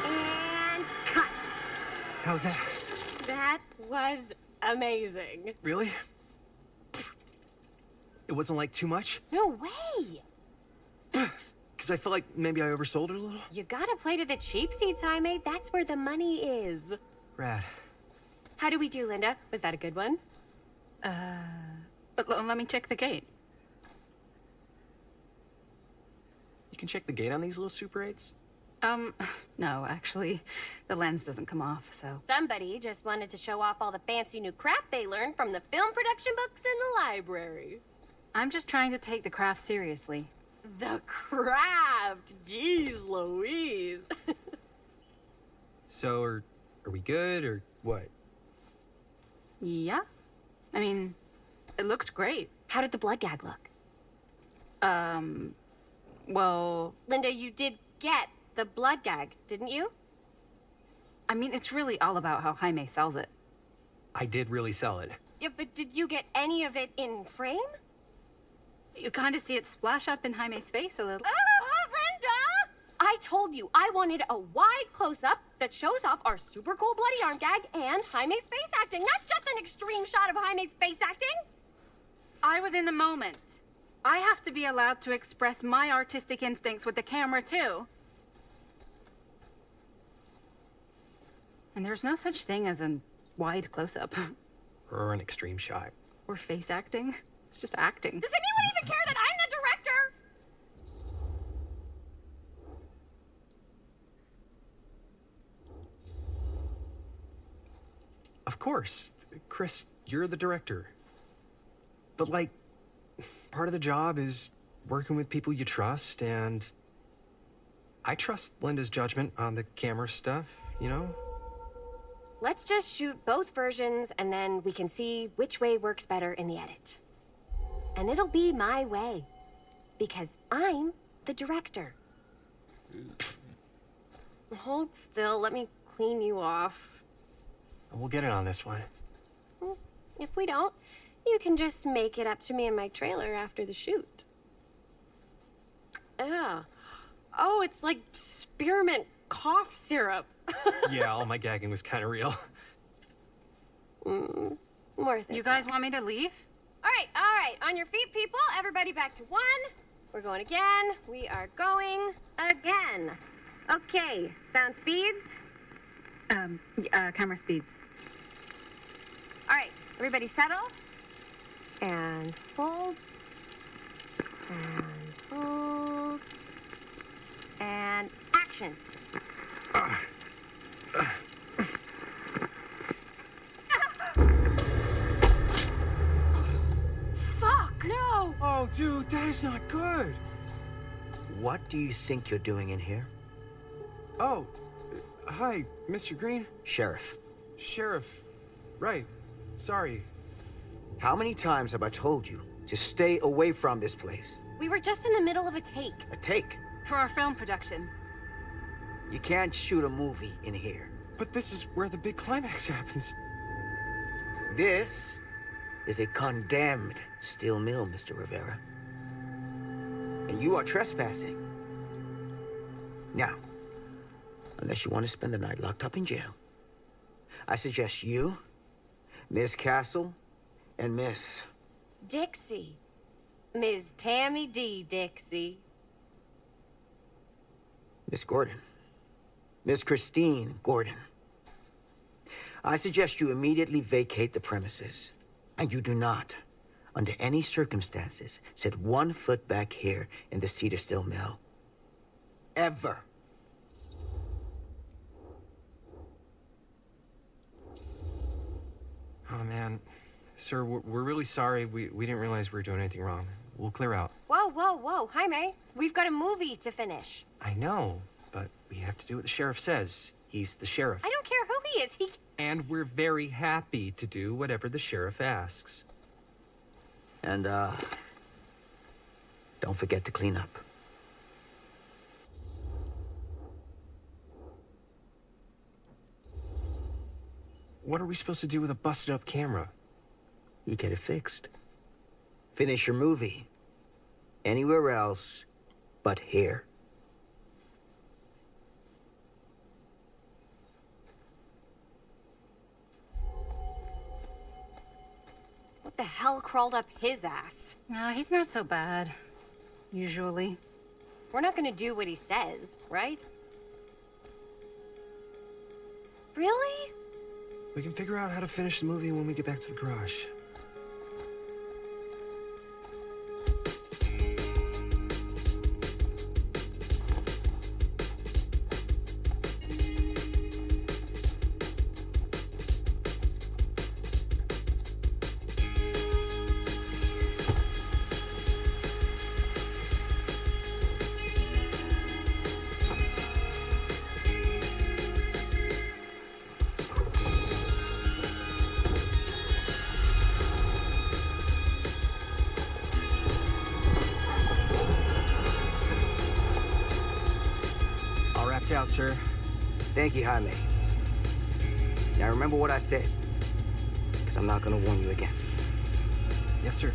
And cut. How's that? That was amazing. Really? It wasn't like too much? No way. Because I felt like maybe I oversold it a little? You gotta play to the cheap seats, Jaime. That's where the money is. Rad. How do we do, Linda? Was that a good one? Let me check the gate. You can check the gate on these little Super 8s? No, actually, the lens doesn't come off, so. Somebody just wanted to show off all the fancy new crap they learned from the film production books in the library. I'm just trying to take the craft seriously. The craft! Jeez Louise. So, are we good, or what? Yeah? I mean, it looked great. How did the blood gag look? Well... Linda, you did get the blood gag, didn't you? I mean, it's really all about how Jaime sells it. I did really sell it. Yeah, but did you get any of it in frame? You kind of see it splash up in Jaime's face a little. Oh, Linda! I told you I wanted a wide close-up that shows off our super cool bloody arm gag and Jaime's face acting, not just an extreme shot of Jaime's face acting. I was in the moment. I have to be allowed to express my artistic instincts with the camera, too. And there's no such thing as a wide close-up. Or an extreme shot. Or face acting. It's just acting. Does anyone even care that I'm the director? Of course. Chris, you're the director. But, like, part of the job is working with people you trust, and I trust Linda's judgment on the camera stuff, you know? Let's just shoot both versions, and then we can see which way works better in the edit. And it'll be my way, because I'm the director. Hold still, let me clean you off. We'll get it on this one. If we don't, you can just make it up to me in my trailer after the shoot. Yeah. Oh, it's like spearmint cough syrup. Yeah, all my gagging was kind of real. Worth it. You guys want me to leave? All right. On your feet, people. Everybody back to one. We're going again. We are going again. Okay, sound speeds. Camera speeds. All right, everybody settle. And hold. And hold. And action. Fuck! No! Oh, dude, that is not good. What do you think you're doing in here? Oh, hi, Mr. Green. Sheriff. Sheriff. Right. Sorry. How many times have I told you to stay away from this place? We were just in the middle of a take. A take? For our film production. You can't shoot a movie in here. But this is where the big climax happens. This is a condemned steel mill, Mr. Rivera. And you are trespassing. Now, unless you want to spend the night locked up in jail, I suggest you, Miss Castle, and Miss... Dixie. Ms. Tammy D. Dixie. Miss Gordon. Miss Christine Gordon. I suggest you immediately vacate the premises. And you do not, under any circumstances, set 1 foot back here in the Cedar Still Mill. Ever. Oh, man. Sir, we're really sorry. We didn't realize we were doing anything wrong. We'll clear out. Whoa. Jaime, we've got a movie to finish. I know, but we have to do what the sheriff says. He's the sheriff. I don't care who he is. And we're very happy to do whatever the sheriff asks. And, don't forget to clean up. What are we supposed to do with a busted-up camera? You get it fixed. Finish your movie. Anywhere else but here. What the hell crawled up his ass? No, he's not so bad. Usually. We're not gonna do what he says, right? Really? We can figure out how to finish the movie when we get back to the garage. out, sir. Thank you, Jaime. Now remember what I said, because I'm not gonna warn you again. Yes, sir.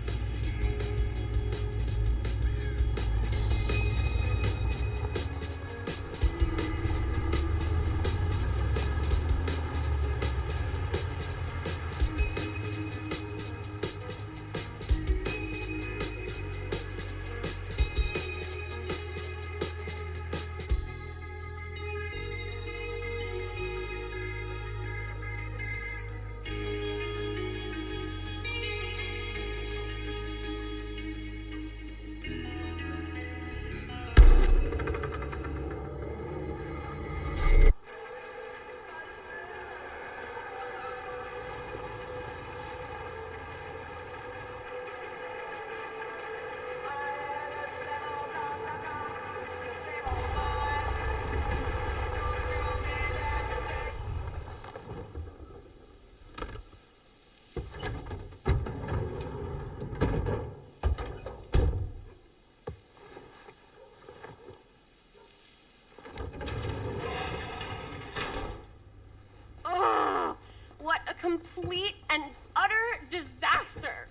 Complete and utter disaster.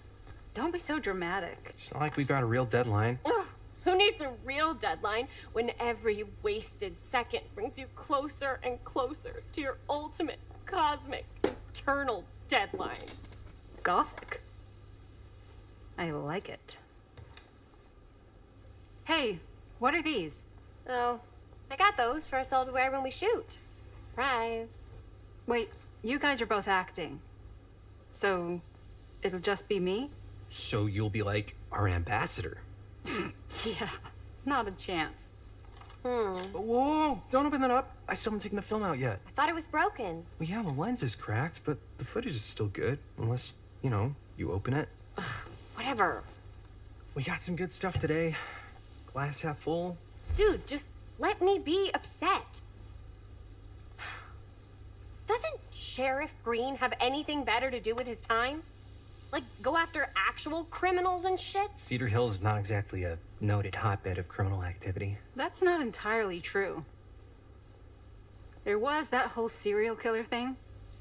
Don't be so dramatic. It's not like we've got a real deadline. Ugh, who needs a real deadline when every wasted second brings you closer and closer to your ultimate, cosmic, eternal deadline? Gothic. I like it. Hey, what are these? Oh, I got those for us all to wear when we shoot. Surprise. Wait, you guys are both acting. So, it'll just be me? So you'll be like our ambassador. Yeah, not a chance. Whoa, don't open that up. I still haven't taken the film out yet. I thought it was broken. Well, yeah, the lens is cracked, but the footage is still good. Unless, you know, you open it. Whatever. We got some good stuff today. Glass half full. Dude, just let me be upset. Doesn't Sheriff Green have anything better to do with his time? Like, go after actual criminals and shit? Cedar Hills is not exactly a noted hotbed of criminal activity. That's not entirely true. There was that whole serial killer thing.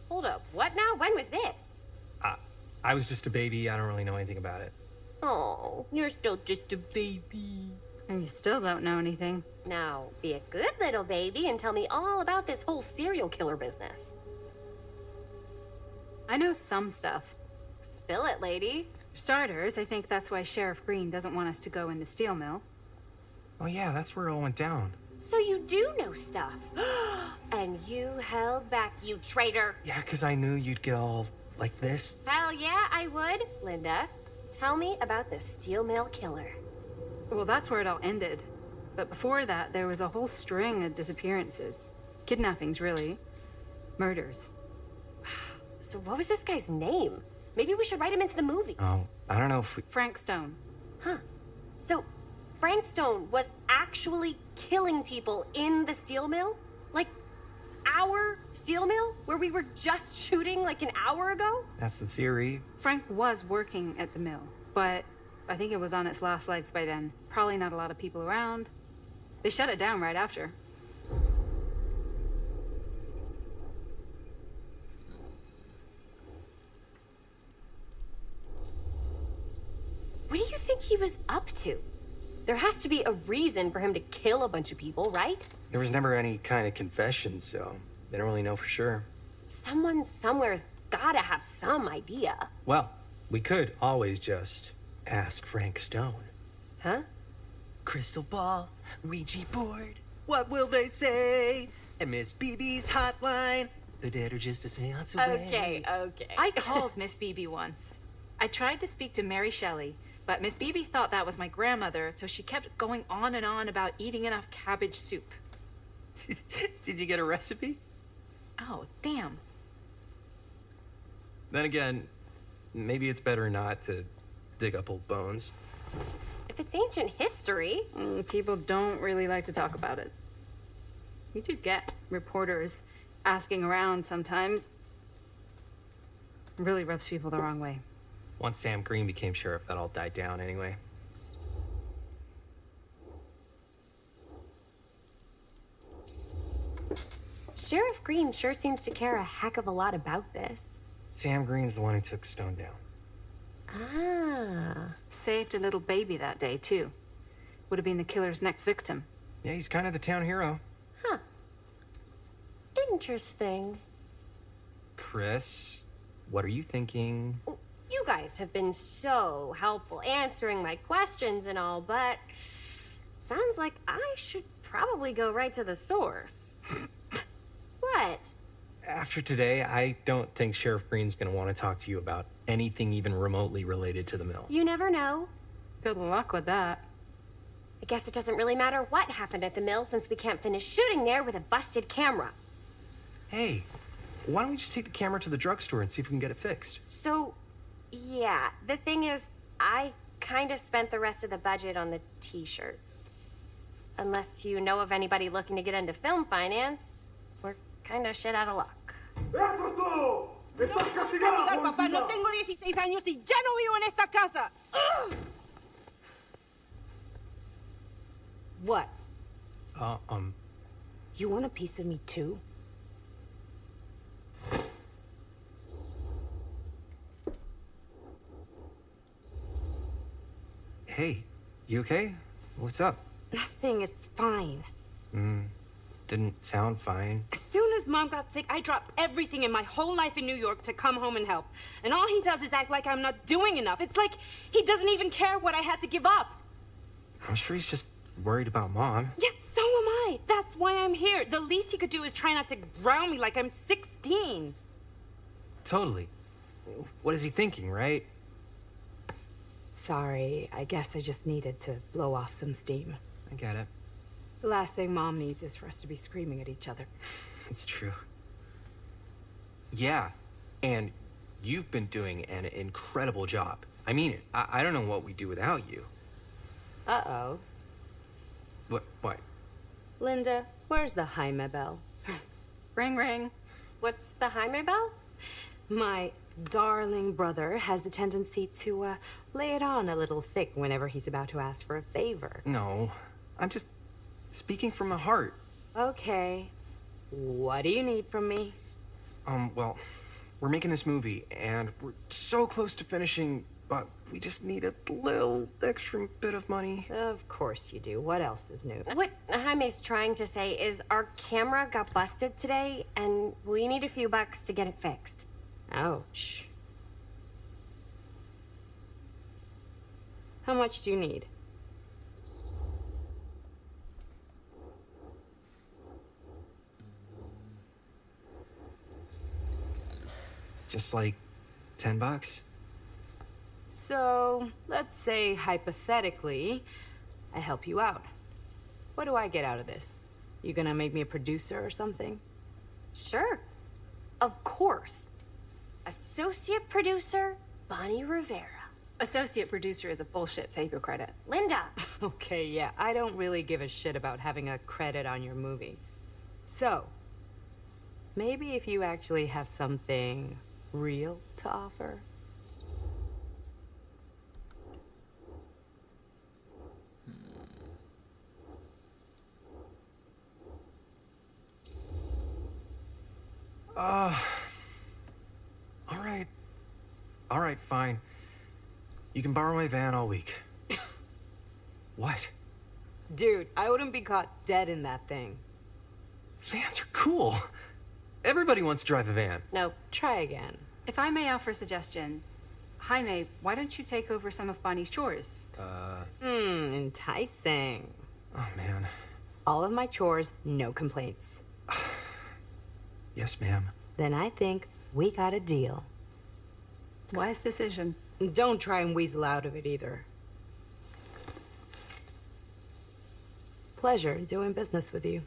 Hold up, what now? When was this? I was just a baby. I don't really know anything about it. Oh, you're still just a baby. And you still don't know anything. Now, be a good little baby and tell me all about this whole serial killer business. I know some stuff. Spill it, lady. For starters, I think that's why Sheriff Green doesn't want us to go in the steel mill. Oh yeah, that's where it all went down. So you do know stuff. And you held back, you traitor. Yeah, because I knew you'd get all like this. Hell yeah, I would. Linda, tell me about the steel mill killer. Well, that's where it all ended. But before that, there was a whole string of disappearances. Kidnappings, really. Murders. So what was this guy's name? Maybe we should write him into the movie. Oh, I don't know if we... Frank Stone. Huh. So Frank Stone was actually killing people in the steel mill? Like, our steel mill? Where we were just shooting like an hour ago? That's the theory. Frank was working at the mill, but I think it was on its last legs by then. Probably not a lot of people around. They shut it down right after. What do you think he was up to? There has to be a reason for him to kill a bunch of people, right? There was never any kind of confession, so they don't really know for sure. Someone somewhere's gotta have some idea. Well, we could always just ask Frank Stone. Huh? Crystal ball, Ouija board, what will they say? And Miss BB's hotline, the dead are just a seance away. Okay. I called Miss Beebe once. I tried to speak to Mary Shelley, but Miss Beebe thought that was my grandmother, so she kept going on and on about eating enough cabbage soup. Did you get a recipe? Oh, damn. Then again, maybe it's better not to dig up old bones. If it's ancient history... People don't really like to talk about it. We do get reporters asking around sometimes. It really rubs people the wrong way. Once Sam Green became sheriff, that all died down anyway. Sheriff Green sure seems to care a heck of a lot about this. Sam Green's the one who took Stone down. Ah. Saved a little baby that day, too. Would have been the killer's next victim. Yeah, he's kind of the town hero. Huh. Interesting. Chris, what are you thinking? You guys have been so helpful answering my questions and all, but sounds like I should probably go right to the source. What? After today, I don't think Sheriff Green's gonna want to talk to you about anything even remotely related to the mill. You never know. Good luck with that. I guess it doesn't really matter what happened at the mill since we can't finish shooting there with a busted camera. Hey, why don't we just take the camera to the drugstore and see if we can get it fixed? So, yeah, the thing is, I kind of spent the rest of the budget on the t-shirts. Unless you know of anybody looking to get into film finance, we're kind of shit out of luck. Castigar, papá. No tengo 16 años y ya no vivo en esta casa. Ugh. What? You want a piece of me too? Hey, you okay? What's up? Nothing, it's fine. Didn't sound fine. As soon as Mom got sick, I dropped everything in my whole life in New York to come home and help. And all he does is act like I'm not doing enough. It's like he doesn't even care what I had to give up. I'm sure he's just worried about Mom. Yeah, so am I. That's why I'm here. The least he could do is try not to ground me like I'm 16. Totally. What is he thinking, right? Sorry, I guess I just needed to blow off some steam. I get it. The last thing Mom needs is for us to be screaming at each other. It's true. Yeah, and you've been doing an incredible job. I mean it. I don't know what we'd do without you. Uh-oh. What? Linda, where's the Jaime bell? Ring, ring. What's the Jaime bell? My darling brother has the tendency to, lay it on a little thick whenever he's about to ask for a favor. No, I'm just speaking from the heart. Okay. What do you need from me? Well, we're making this movie, and we're so close to finishing, but we just need a little extra bit of money. Of course you do. What else is new? What Jaime's trying to say is our camera got busted today, and we need a few bucks to get it fixed. Ouch. How much do you need? Just like $10. So, let's say hypothetically, I help you out. What do I get out of this? You gonna make me a producer or something? Sure. Of course. Associate producer, Bonnie Rivera. Associate producer is a bullshit favor credit. Linda. Okay, yeah, I don't really give a shit about having a credit on your movie. So, maybe if you actually have something real to offer? All right, fine. You can borrow my van all week. What? Dude, I wouldn't be caught dead in that thing. Vans are cool. Everybody wants to drive a van. No. Try again. If I may offer a suggestion, Jaime, why don't you take over some of Bonnie's chores? Enticing. Oh, man. All of my chores, no complaints. Yes, ma'am. Then I think we got a deal. Wise decision. Don't try and weasel out of it either. Pleasure doing business with you.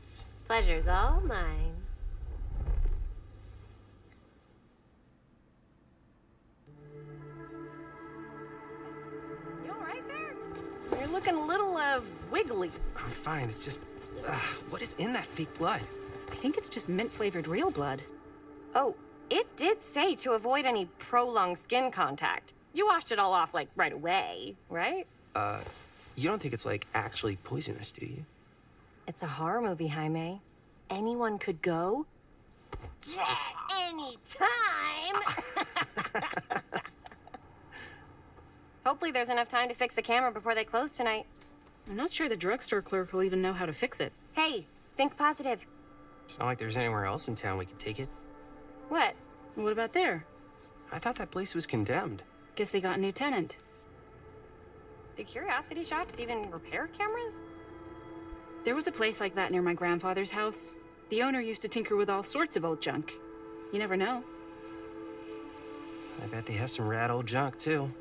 Pleasure's all mine. You all right there? You're looking a little, wiggly. I'm fine. It's just, what is in that fake blood? I think it's just mint-flavored real blood. Oh, it did say to avoid any prolonged skin contact. You washed it all off, like, right away, right? You don't think it's, like, actually poisonous, do you? It's a horror movie, Jaime. Anyone could go, Anytime. Hopefully there's enough time to fix the camera before they close tonight. I'm not sure the drugstore clerk will even know how to fix it. Hey, think positive. It's not like there's anywhere else in town we could take it. What? What about there? I thought that place was condemned. Guess they got a new tenant. Do curiosity shops even repair cameras? There was a place like that near my grandfather's house. The owner used to tinker with all sorts of old junk. You never know. I bet they have some rad old junk, too.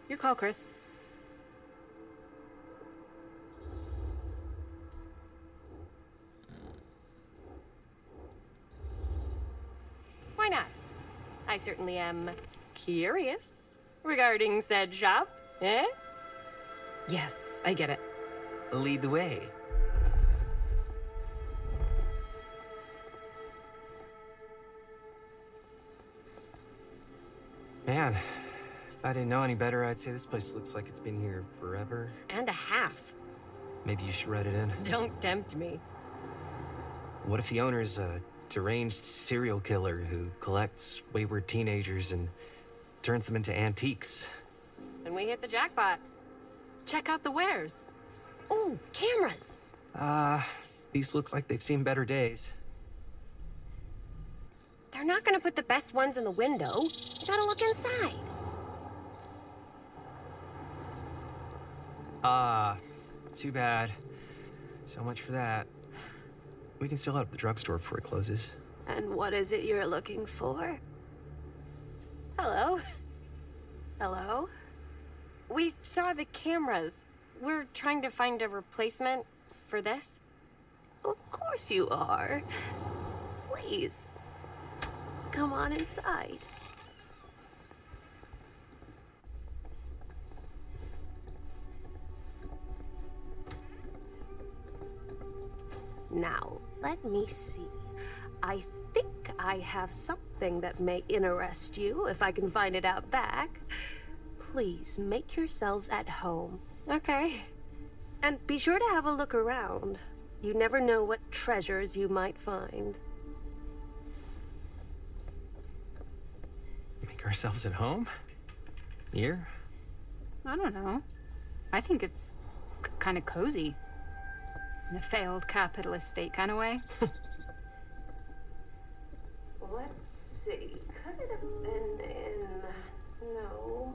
Your call, Chris. Why not? I certainly am curious regarding said shop, eh? Yes, I get it. Lead the way. Man, if I didn't know any better, I'd say this place looks like it's been here forever. And a half. Maybe you should write it in. Don't tempt me. What if the owner's a deranged serial killer who collects wayward teenagers and turns them into antiques? And we hit the jackpot. Check out the wares. Ooh, cameras. These look like they've seen better days. They're not gonna put the best ones in the window. You gotta look inside. Too bad. So much for that. We can still head to the drugstore before it closes. And what is it you're looking for? Hello. Hello? We saw the cameras. We're trying to find a replacement for this. Of course you are. Please. Come on inside. Now, let me see. I think I have something that may interest you if I can find it out back. Please make yourselves at home. Okay. And be sure to have a look around. You never know what treasures you might find. Make ourselves at home? Here? I don't know. I think it's kind of cozy. In a failed capitalist state kind of way. Let's see. Could it have been in... No.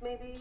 Maybe